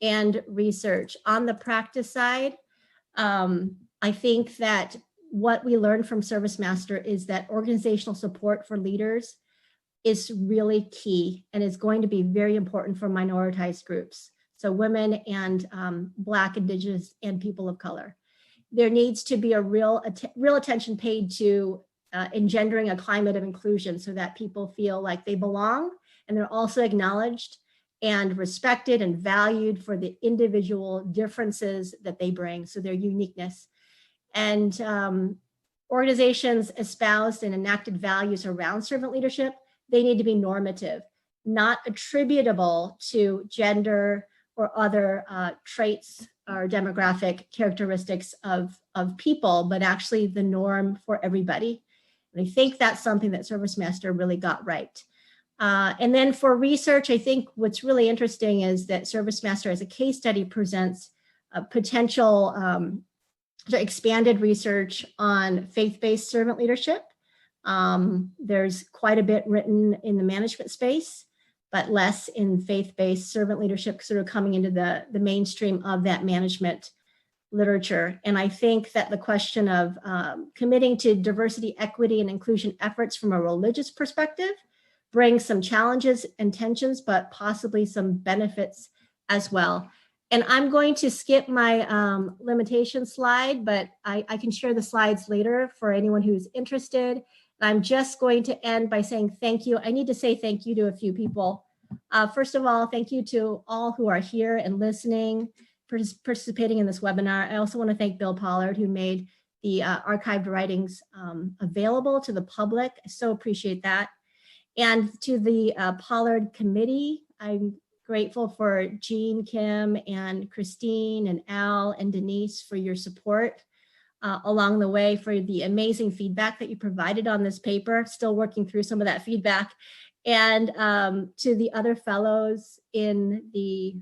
and research. On the practice side, I think that what we learned from ServiceMaster is that organizational support for leaders is really key and is going to be very important for minoritized groups. So women and Black, Indigenous, and people of color. There needs to be a real attention paid to engendering a climate of inclusion so that people feel like they belong and they're also acknowledged and respected and valued for the individual differences that they bring, so their uniqueness. And organizations espoused and enacted values around servant leadership, they need to be normative, not attributable to gender or other traits or demographic characteristics of people, but actually the norm for everybody. And I think that's something that ServiceMaster really got right. And then for research, I think what's really interesting is that ServiceMaster as a case study presents a potential expanded research on faith-based servant leadership. There's quite a bit written in the management space, but less in faith-based servant leadership sort of coming into the mainstream of that management literature. And I think that the question of committing to diversity, equity, and inclusion efforts from a religious perspective brings some challenges and tensions, but possibly some benefits as well. And I'm going to skip my limitation slide, but I can share the slides later for anyone who's interested. I'm just going to end by saying thank you. I need to say thank you to a few people. First of all, thank you to all who are here and listening, participating in this webinar. I also want to thank Bill Pollard, who made the archived writings available to the public. I so appreciate that. And to the Pollard Committee, I'm grateful for Jean, Kim, and Christine, and Al, and Denise for your support along the way, for the amazing feedback that you provided on this paper. Still working through some of that feedback. And to the other fellows in the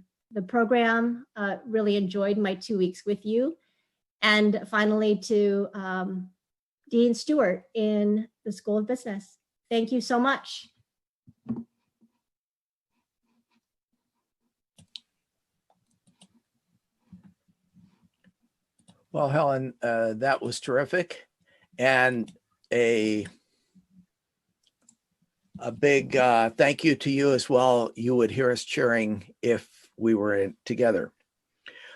program, really enjoyed my 2 weeks with you. And finally to Dean Stewart in the School of Business. Thank you so much. Well, Helen, that was terrific. And a big thank you to you as well. You would hear us cheering if we were together.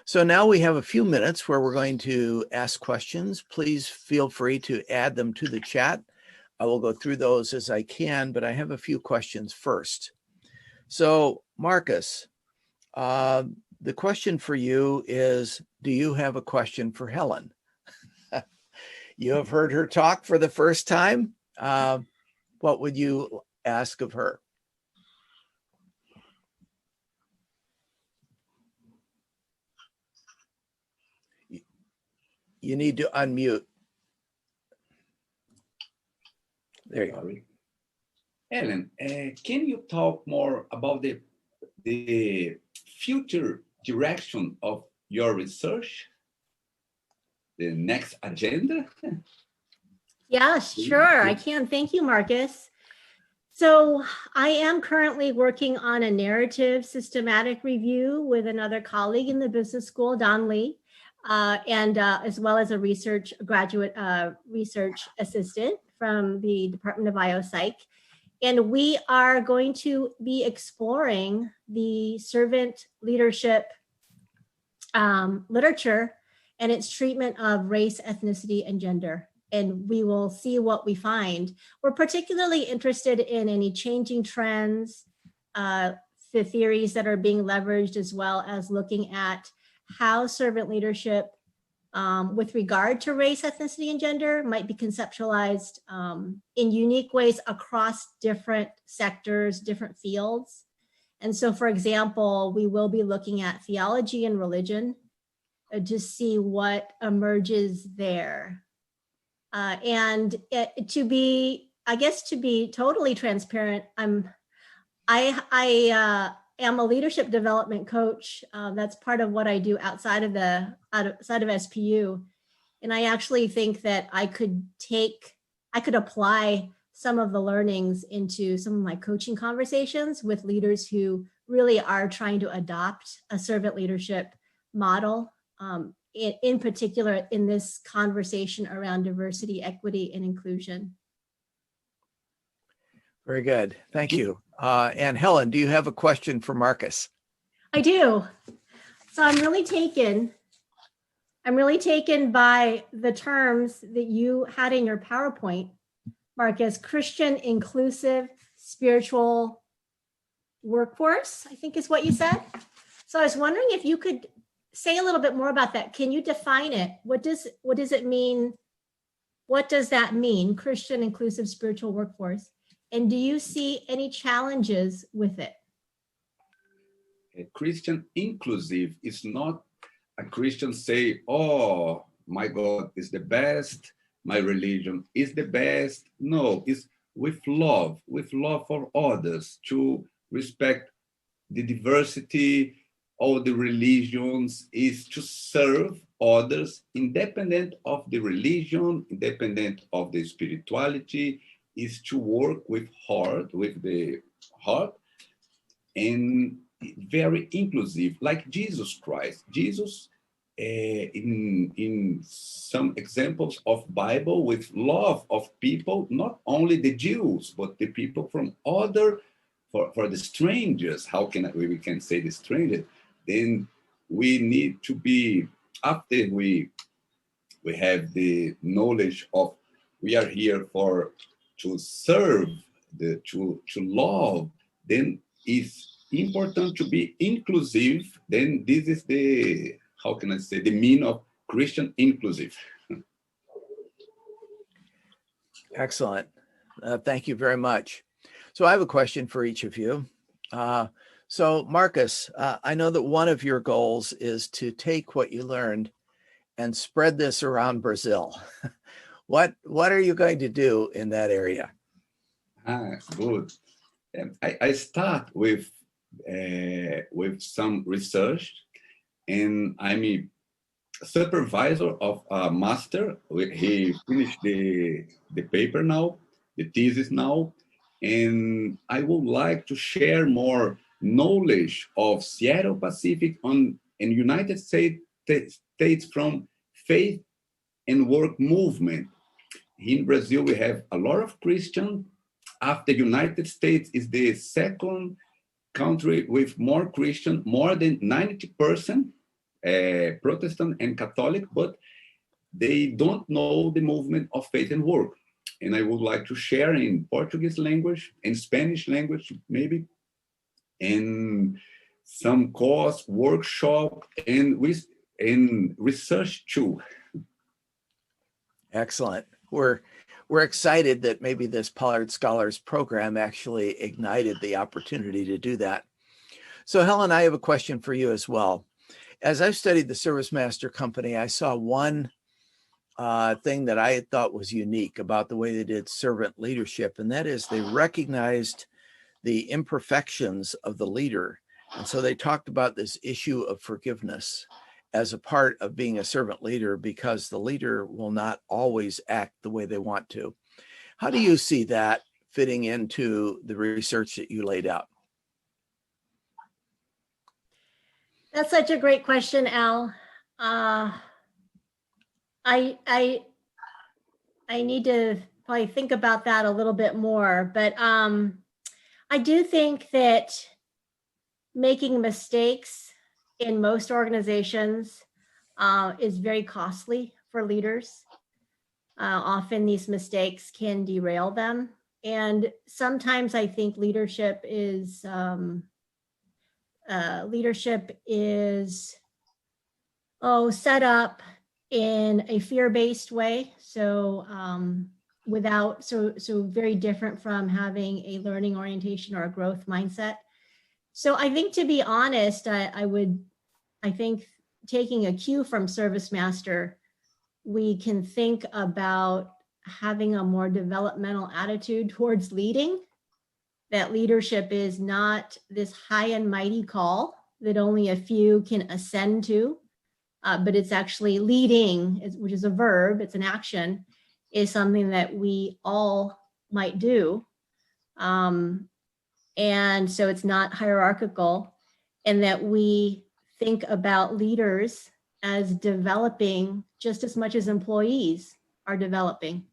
So now we have a few minutes where we're going to ask questions. Please feel free to add them to the chat. I will go through those as I can, but I have a few questions first. So Marcus, the question for you is, do you have a question for Helen? You have heard her talk for the first time. What would you ask of her? You need to unmute. There you go. Helen, can you talk more about the future direction of your research? The next agenda? Yeah, sure, I can. Thank you, Marcus. So I am currently working on a narrative systematic review with another colleague in the business school, Don Lee, and as well as a graduate research assistant from the Department of Biopsych. And we are going to be exploring the servant leadership literature and its treatment of race, ethnicity, and gender. And we will see what we find. We're particularly interested in any changing trends, the theories that are being leveraged, as well as looking at how servant leadership with regard to race, ethnicity, and gender might be conceptualized in unique ways across different sectors, different fields. And so, for example, we will be looking at theology and religion to see what emerges there. To be totally transparent, I am a leadership development coach. That's part of what I do outside of SPU. And I actually think that I could apply some of the learnings into some of my coaching conversations with leaders who really are trying to adopt a servant leadership model, in particular in this conversation around diversity, equity, and inclusion. Very good. Thank you. And Helen, do you have a question for Marcus? I do. So I'm really taken by the terms that you had in your PowerPoint, Marcus: Christian inclusive spiritual workforce, I think is what you said. So I was wondering if you could say a little bit more about that. Can you define it? What does it mean? What does that mean, Christian inclusive spiritual workforce? And do you see any challenges with it? A Christian inclusive is not a Christian say, oh, my God is the best, my religion is the best. No, it's with love for others, to respect the diversity, all the religions, is to serve others independent of the religion, independent of the spirituality, is to work with the heart, and very inclusive, like Jesus Christ. Jesus, in some examples of Bible, with love of people, not only the Jews, but the people from other, for the strangers. We can say the strangers? Then we need to be, after we have the knowledge of we are here to serve, to love, then it's important to be inclusive. Then this is the, the meaning of Christian inclusive. Excellent. Thank you very much. So I have a question for each of you. So Marcus, I know that one of your goals is to take what you learned and spread this around Brazil. What are you going to do in that area? Good. I start with some research, and I'm a supervisor of a master. He finished the paper now, the thesis now, and I would like to share more knowledge of Seattle Pacific and United States from faith and work movement. In Brazil, we have a lot of Christians. After United States is the second country with more Christian, more than 90% Protestant and Catholic, but they don't know the movement of faith and work. And I would like to share in Portuguese language and Spanish language, maybe, and some course, workshop, and research too. Excellent. We're excited that maybe this Pollard Scholars program actually ignited the opportunity to do that. So Helen, I have a question for you as well. As I've studied the ServiceMaster Company, I saw one thing that I thought was unique about the way they did servant leadership, and that is they recognized the imperfections of the leader. And so they talked about this issue of forgiveness as a part of being a servant leader, because the leader will not always act the way they want to. How do you see that fitting into the research that you laid out? That's such a great question, Al. I need to probably think about that a little bit more. But I do think that making mistakes in most organizations is very costly for leaders. Often these mistakes can derail them. And sometimes I think leadership is set up in a fear-based way. So so very different from having a learning orientation or a growth mindset. So I think, to be honest, I think taking a cue from ServiceMaster, we can think about having a more developmental attitude towards leading, that leadership is not this high and mighty call that only a few can ascend to, but it's actually leading, which is a verb, it's an action, is something that we all might do. And so it's not hierarchical, and that we think about leaders as developing just as much as employees are developing.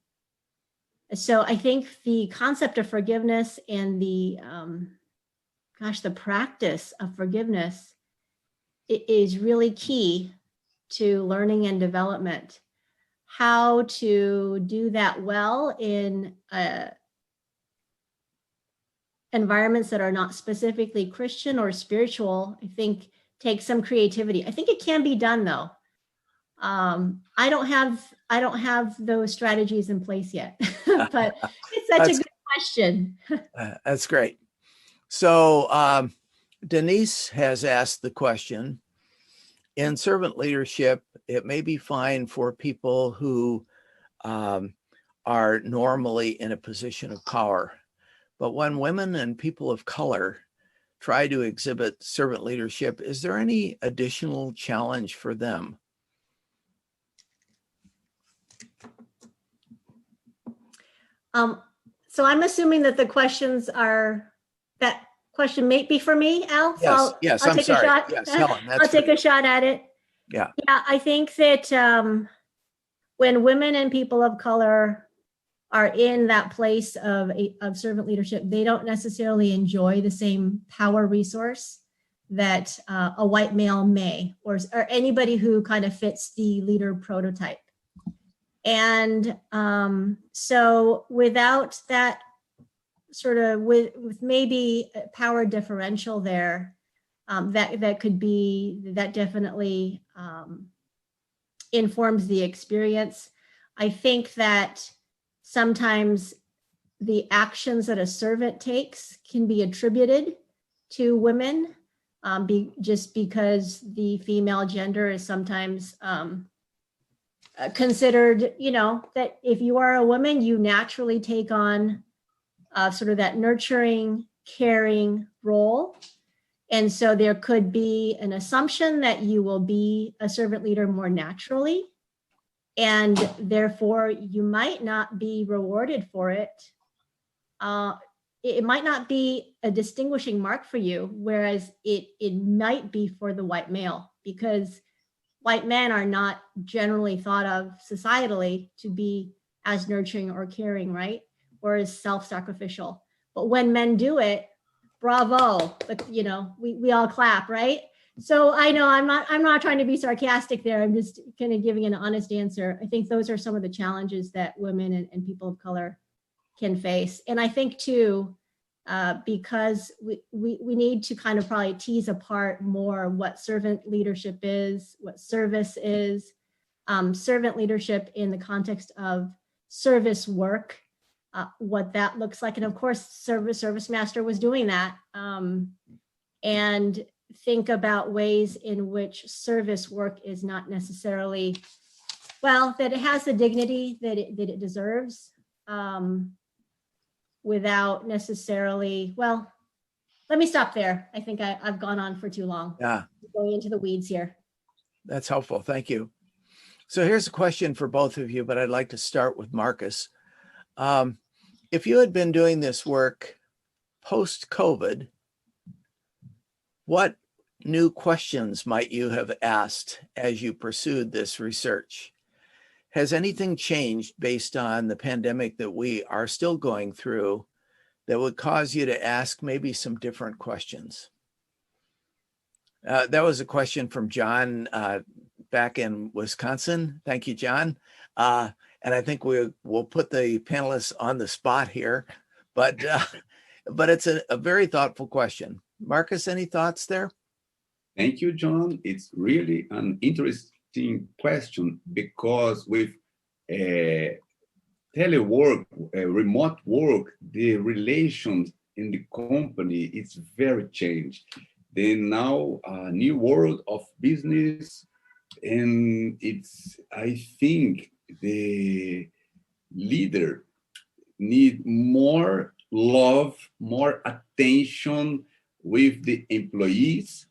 So I think the concept of forgiveness and the practice of forgiveness is really key to learning and development. How to do that well in environments that are not specifically Christian or spiritual, I think takes some creativity. I think it can be done, though. I don't have those strategies in place yet, but it's such a good question. That's great. So Denise has asked the question, in servant leadership, it may be fine for people who are normally in a position of power. But when women and people of color try to exhibit servant leadership, is there any additional challenge for them? So I'm assuming that that question may be for me, Al. So Yes, I'll I'm take sorry. a shot. Yes, Helen, I'll take a shot at it. Yeah. Yeah, I think that when women and people of color are in that place of servant leadership, they don't necessarily enjoy the same power resource that a white male may, or anybody who kind of fits the leader prototype. And so without that sort of, with maybe a power differential there, that definitely informs the experience. I think that sometimes the actions that a servant takes can be attributed to women, just because the female gender is sometimes considered, that if you are a woman, you naturally take on sort of that nurturing, caring role. And so there could be an assumption that you will be a servant leader more naturally, and therefore you might not be rewarded for it. It might not be a distinguishing mark for you, whereas it might be for the white male, because white men are not generally thought of societally to be as nurturing or caring, right? Or as self-sacrificial. But when men do it, bravo, we all clap, right? So I know I'm not trying to be sarcastic there. I'm just kind of giving an honest answer. I think those are some of the challenges that women and people of color can face. And I think too, because we need to kind of probably tease apart more what servant leadership is, what service is, servant leadership in the context of service work, what that looks like. And of course, ServiceMaster was doing that. And think about ways in which service work is not necessarily, that it has the dignity that it deserves, without necessarily, let me stop there. I think I've gone on for too long. Yeah. Going into the weeds here. That's helpful. Thank you. So here's a question for both of you, but I'd like to start with Marcus. If you had been doing this work post-COVID, what new questions might you have asked as you pursued this research? has anything changed based on the pandemic that we are still going through that would cause you to ask maybe some different questions? That was a question from John back in Wisconsin. Thank you, John. And I think we'll put the panelists on the spot here, but it's a very thoughtful question. Marcus, any thoughts there? Thank you, John. It's really an interesting question because with telework, remote work, the relations in the company is very changed. Then now a new world of business, and I think the leader need more love, more attention with the employees.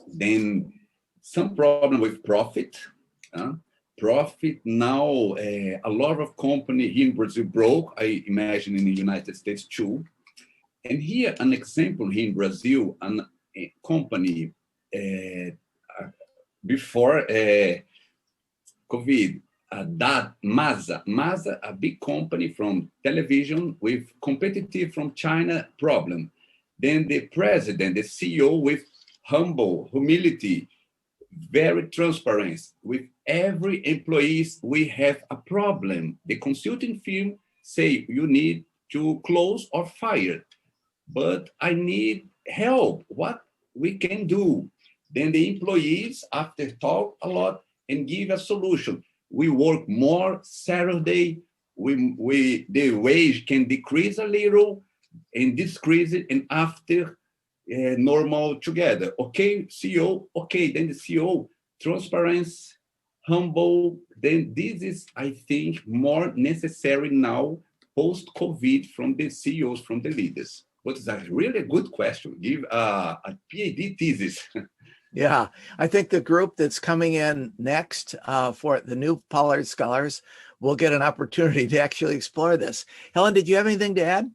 Then some problem with profit. Profit now, a lot of company here in Brazil broke, I imagine in the United States too. And here, an example here in Brazil, a company before COVID, that Mazda, a big company from television with competitive from China problem. Then the president, the CEO with humility, very transparent. With every employees, we have a problem. The consulting firm say you need to close or fire, but I need help. What we can do? Then the employees, after talk a lot and give a solution. We work more Saturday. The wage can decrease a little and decrease it, and after normal together. Okay, CEO. Okay, then the CEO, transparency, humble. Then this is, I think, more necessary now post-COVID from the CEOs, from the leaders. But it's a really good question. Give a PhD thesis. Yeah, I think the group that's coming in next for the new Pollard Scholars will get an opportunity to actually explore this. Helen, did you have anything to add?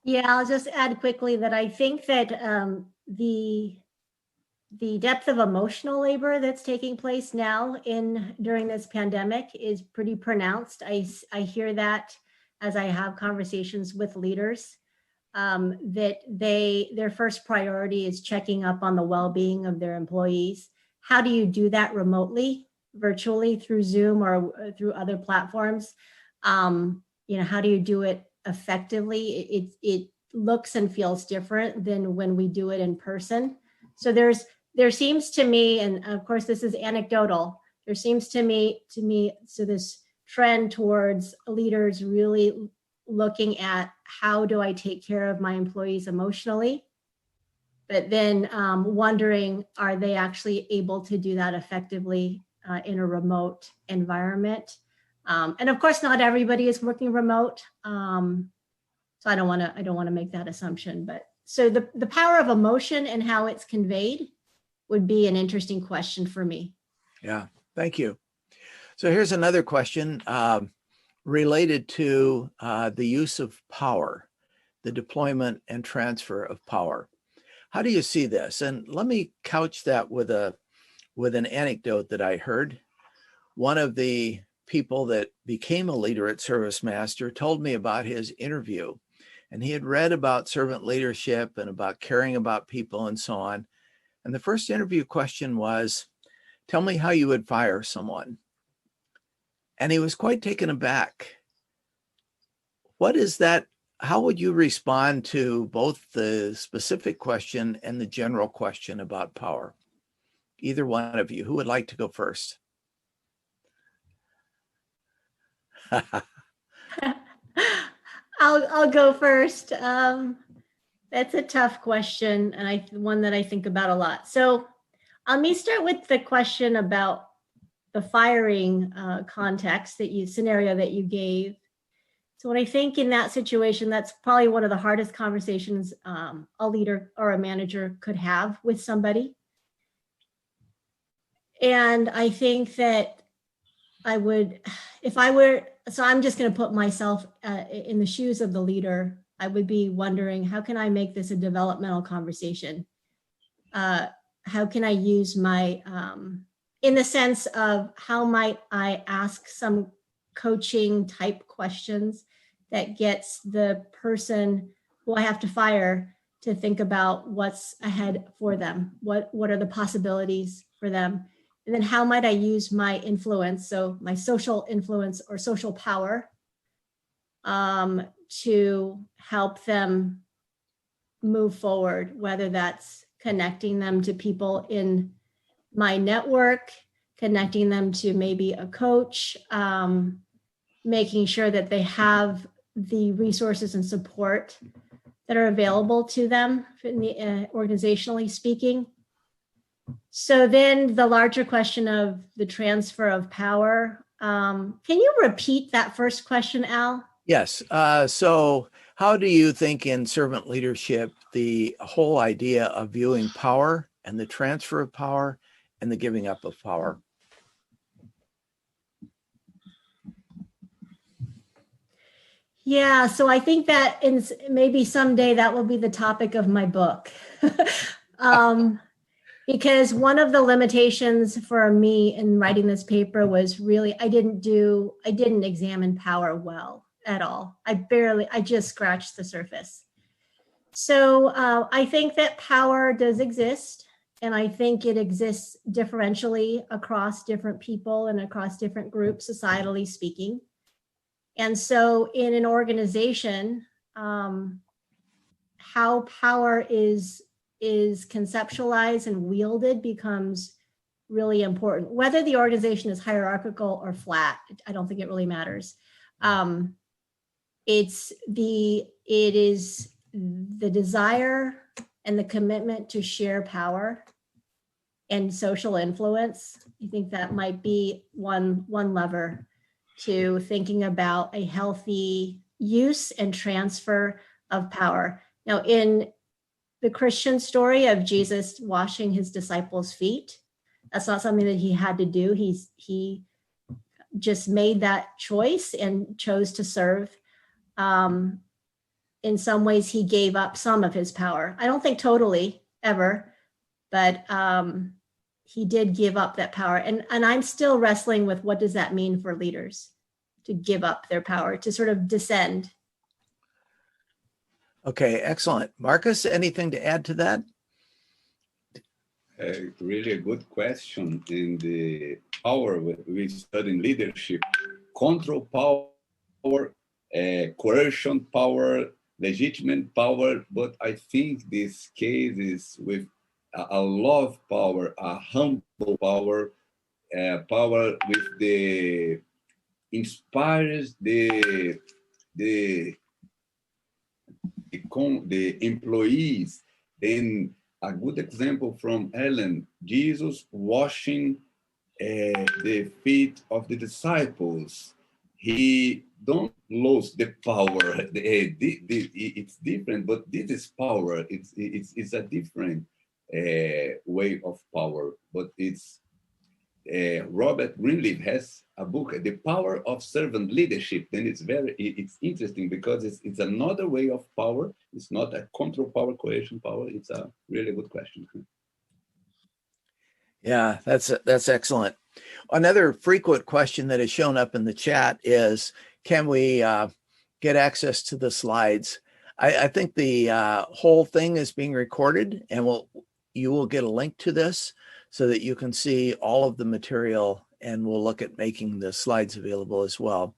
Yeah, I'll just add quickly that I think that the depth of emotional labor that's taking place now during this pandemic is pretty pronounced. I hear that as I have conversations with leaders, that their first priority is checking up on the well-being of their employees. How do you do that remotely, virtually, through Zoom or through other platforms? How do you do it effectively? It looks and feels different than when we do it in person. So there seems to me, and of course this is anecdotal, there seems to me so this trend towards leaders really looking at how do I take care of my employees emotionally, but then wondering, are they actually able to do that effectively in a remote environment? And of course, not everybody is working remote. So I don't want to make that assumption, but so the power of emotion and how it's conveyed would be an interesting question for me. Yeah, thank you. So here's another question related to the use of power, the deployment and transfer of power. How do you see this? And let me couch that with an anecdote that I heard. One of the people that became a leader at ServiceMaster told me about his interview, and he had read about servant leadership and about caring about people and so on. And the first interview question was, tell me how you would fire someone. And he was quite taken aback. What is that? How would you respond to both the specific question and the general question about power? Either one of you, who would like to go first? I'll go first. That's a tough question, and one that I think about a lot. So let me start with the question about the firing scenario that you gave. So what I think in that situation, that's probably one of the hardest conversations a leader or a manager could have with somebody. And I think that so I'm just going to put myself in the shoes of the leader. I would be wondering, how can I make this a developmental conversation? How can I use my in the sense of how might I ask some coaching type questions that gets the person who I have to fire to think about what's ahead for them. What are the possibilities for them? And then how might I use my influence, so my social influence or social power, to help them move forward, whether that's connecting them to people in my network, connecting them to maybe a coach, making sure that they have the resources and support that are available to them in the, organizationally speaking. So then the larger question of the transfer of power, can you repeat that first question, Al? Yes. So how do you think in servant leadership, the whole idea of viewing power and the transfer of power and the giving up of power? Yeah, so I think that maybe someday that will be the topic of my book. Because one of the limitations for me in writing this paper was really, I didn't examine power well at all. I just scratched the surface. So I think that power does exist, and I think it exists differentially across different people and across different groups, societally speaking. And so in an organization, how power is conceptualized and wielded becomes really important. Whether the organization is hierarchical or flat, I don't think it really matters. It is the desire and the commitment to share power and social influence. I think that might be one lever to thinking about a healthy use and transfer of power. Now, in the Christian story of Jesus washing his disciples' feet, that's not something that he had to do. He just made that choice and chose to serve. In some ways, he gave up some of his power. I don't think totally, ever, but he did give up that power. And I'm still wrestling with what does that mean for leaders to give up their power, to sort of descend. Okay, excellent. Marcus, anything to add to that? Really a good question. In the power we study in leadership, control power, coercion power, legitimate power, but I think this case is with a love power, a humble power, power with the inspires the employees. Then a good example from Helen, Jesus washing the feet of the disciples. He don't lose the power. It's different, but this is power. It's a different way of power, but it's Robert Greenleaf has a book, The Power of Servant Leadership. Then it's interesting because it's another way of power. It's not a control power, coercion power. It's a really good question. Yeah, that's excellent. Another frequent question that has shown up in the chat is, can we get access to the slides? I think the whole thing is being recorded, and you will get a link to this so that you can see all of the material, and we'll look at making the slides available as well.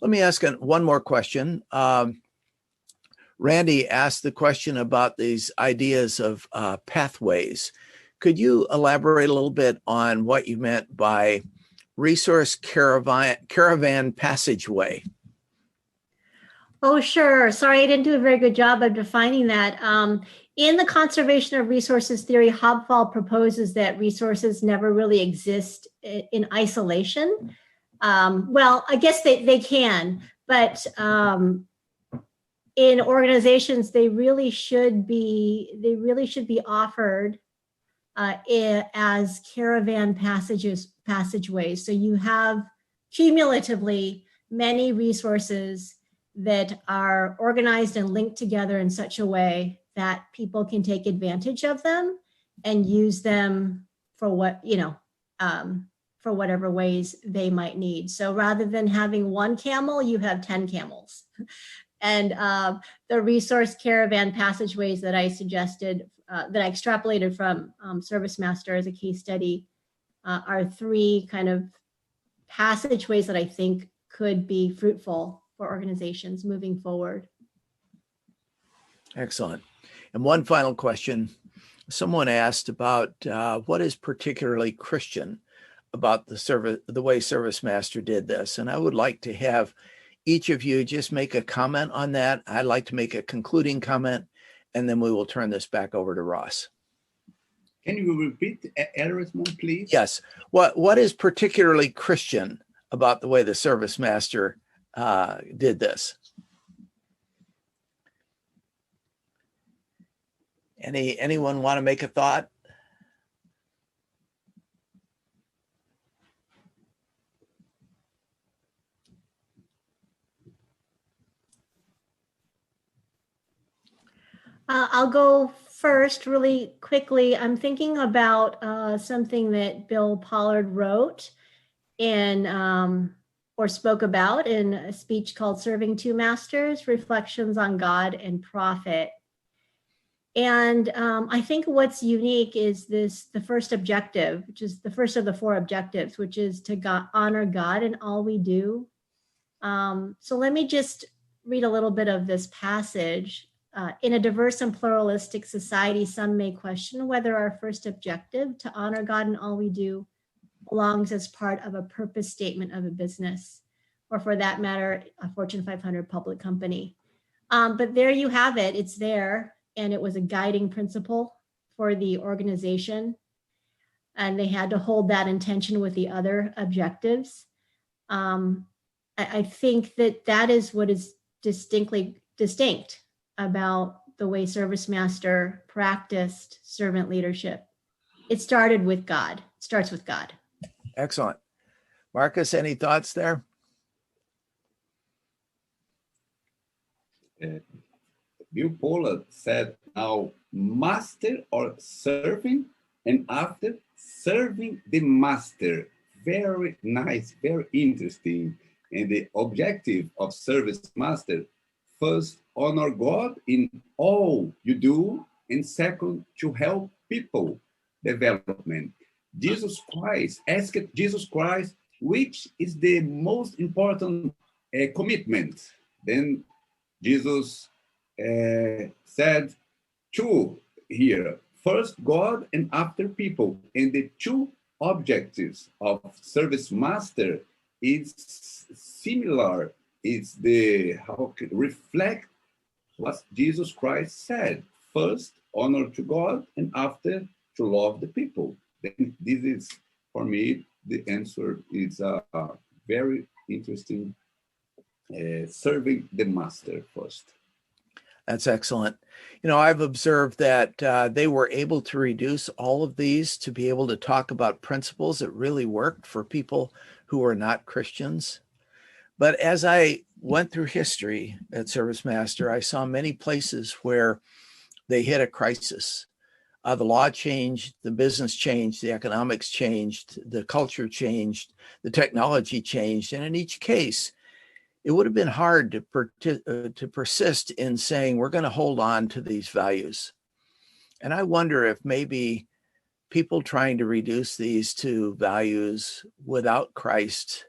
Let me ask one more question. Randy asked the question about these ideas of pathways. Could you elaborate a little bit on what you meant by resource caravan passageway? Oh, sure. Sorry, I didn't do a very good job of defining that. In the conservation of resources theory, Hobfall proposes that resources never really exist in isolation. Well, I guess they can, but in organizations, they really should be offered as caravan passageways. So you have cumulatively many resources that are organized and linked together in such a way that people can take advantage of them and use them for what, for whatever ways they might need. So rather than having one camel, you have 10 camels. And the resource caravan passageways that I suggested, that I extrapolated from ServiceMaster as a case study, are 3 kind of passageways that I think could be fruitful for organizations moving forward. Excellent. And one final question. Someone asked about what is particularly Christian about the way ServiceMaster did this. And I would like to have each of you just make a comment on that. I'd like to make a concluding comment, and then we will turn this back over to Ross. Can you repeat, Elrismond, please? Yes. What is particularly Christian about the way the ServiceMaster did this? Anyone want to make a thought? I'll go first really quickly. I'm thinking about something that Bill Pollard wrote in or spoke about in a speech called Serving Two Masters, Reflections on God and Profit. And I think what's unique is the first objective, which is the first of the 4 objectives, which is to honor God in all we do. So let me just read a little bit of this passage. In a diverse and pluralistic society, some may question whether our first objective, to honor God in all we do, belongs as part of a purpose statement of a business, or for that matter, a Fortune 500 public company. But there you have it. It's there. And it was a guiding principle for the organization. And they had to hold that intention with the other objectives. I think that is what is distinct about the way ServiceMaster practiced servant leadership. It started with God. It starts with God. Excellent. Marcus, any thoughts there? Bill Pollard said, now master or serving, and after serving the master. Very nice, very interesting. And the objective of ServiceMaster, first, honor God in all you do, and second, to help people development. Jesus Christ, asked Jesus Christ, which is the most important commitment? Then Jesus said 2 here, first God and after people. And the 2 objectives of ServiceMaster is similar. It's reflect what Jesus Christ said. First, honor to God, and after, to love the people. Then this is, for me, the answer is very interesting. Serving the master first. That's excellent. You know, I've observed that they were able to reduce all of these to be able to talk about principles that really worked for people who are not Christians. But as I went through history at ServiceMaster, I saw many places where they hit a crisis. The law changed, the business changed, the economics changed, the culture changed, the technology changed. And in each case, it would have been hard to persist in saying, we're going to hold on to these values. And I wonder if maybe people trying to reduce these to values without Christ,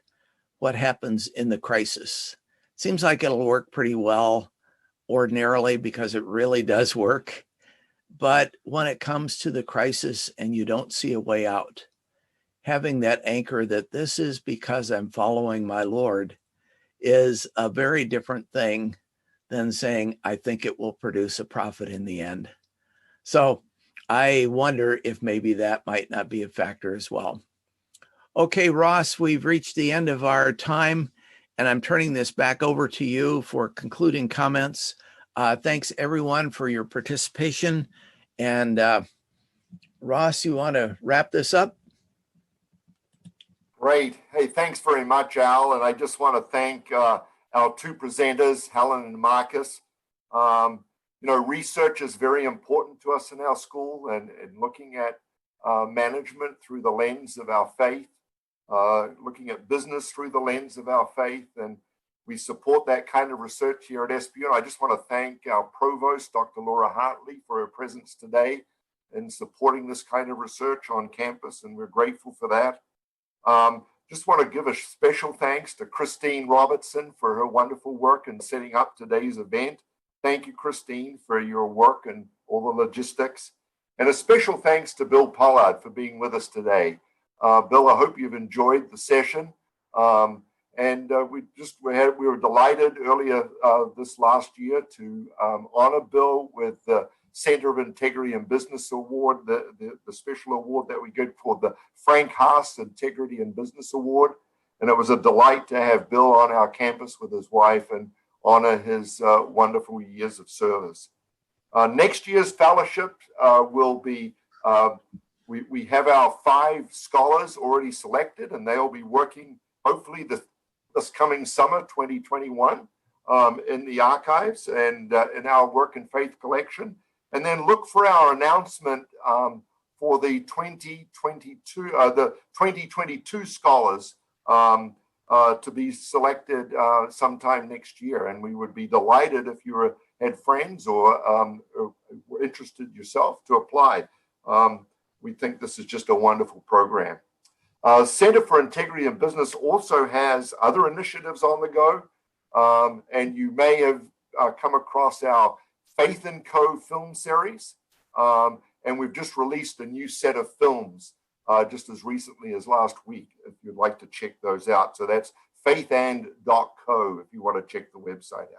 what happens in the crisis? Seems like it'll work pretty well ordinarily because it really does work. But when it comes to the crisis and you don't see a way out, having that anchor that this is because I'm following my Lord is a very different thing than saying, I think it will produce a profit in the end. So I wonder if maybe that might not be a factor as well. Okay, Ross, we've reached the end of our time, and I'm turning this back over to you for concluding comments. Thanks everyone for your participation. And Ross, you want to wrap this up? Great. Hey, thanks very much, Al. And I just want to thank our 2 presenters, Helen and Marcus. Research is very important to us in our school, and looking at management through the lens of our faith, looking at business through the lens of our faith, and we support that kind of research here at SPU. I just want to thank our provost, Dr. Laura Hartley, for her presence today in supporting this kind of research on campus, and we're grateful for that. Just want to give a special thanks to Christine Robertson for her wonderful work in setting up today's event. Thank you, Christine, for your work and all the logistics. And a special thanks to Bill Pollard for being with us today. Bill, I hope you've enjoyed the session. We were delighted earlier this last year to honor Bill with the Center of Integrity and Business Award, the special award that we get called the Frank Haas Integrity and Business Award. And it was a delight to have Bill on our campus with his wife and honor his wonderful years of service. Next year's fellowship will be, we have our 5 scholars already selected, and they'll be working hopefully this coming summer, 2021, in the archives and in our Work and Faith collection. And then look for our announcement for the 2022 scholars to be selected sometime next year. And we would be delighted if you had friends or were interested yourself to apply. We think this is just a wonderful program. Center for Integrity in Business also has other initiatives on the go. And you may have come across our Faith & Co. film series. And we've just released a new set of films just as recently as last week, if you'd like to check those out. So that's faithandc.co if you want to check the website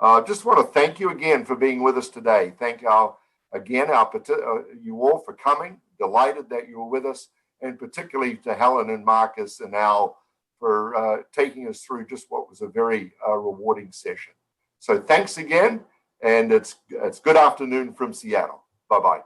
out. Just want to thank you again for being with us today. Thank you all for coming. Delighted that you were with us, and particularly to Helen and Marcus and Al for taking us through just what was a very rewarding session. So thanks again, and it's good afternoon from Seattle. Bye-bye.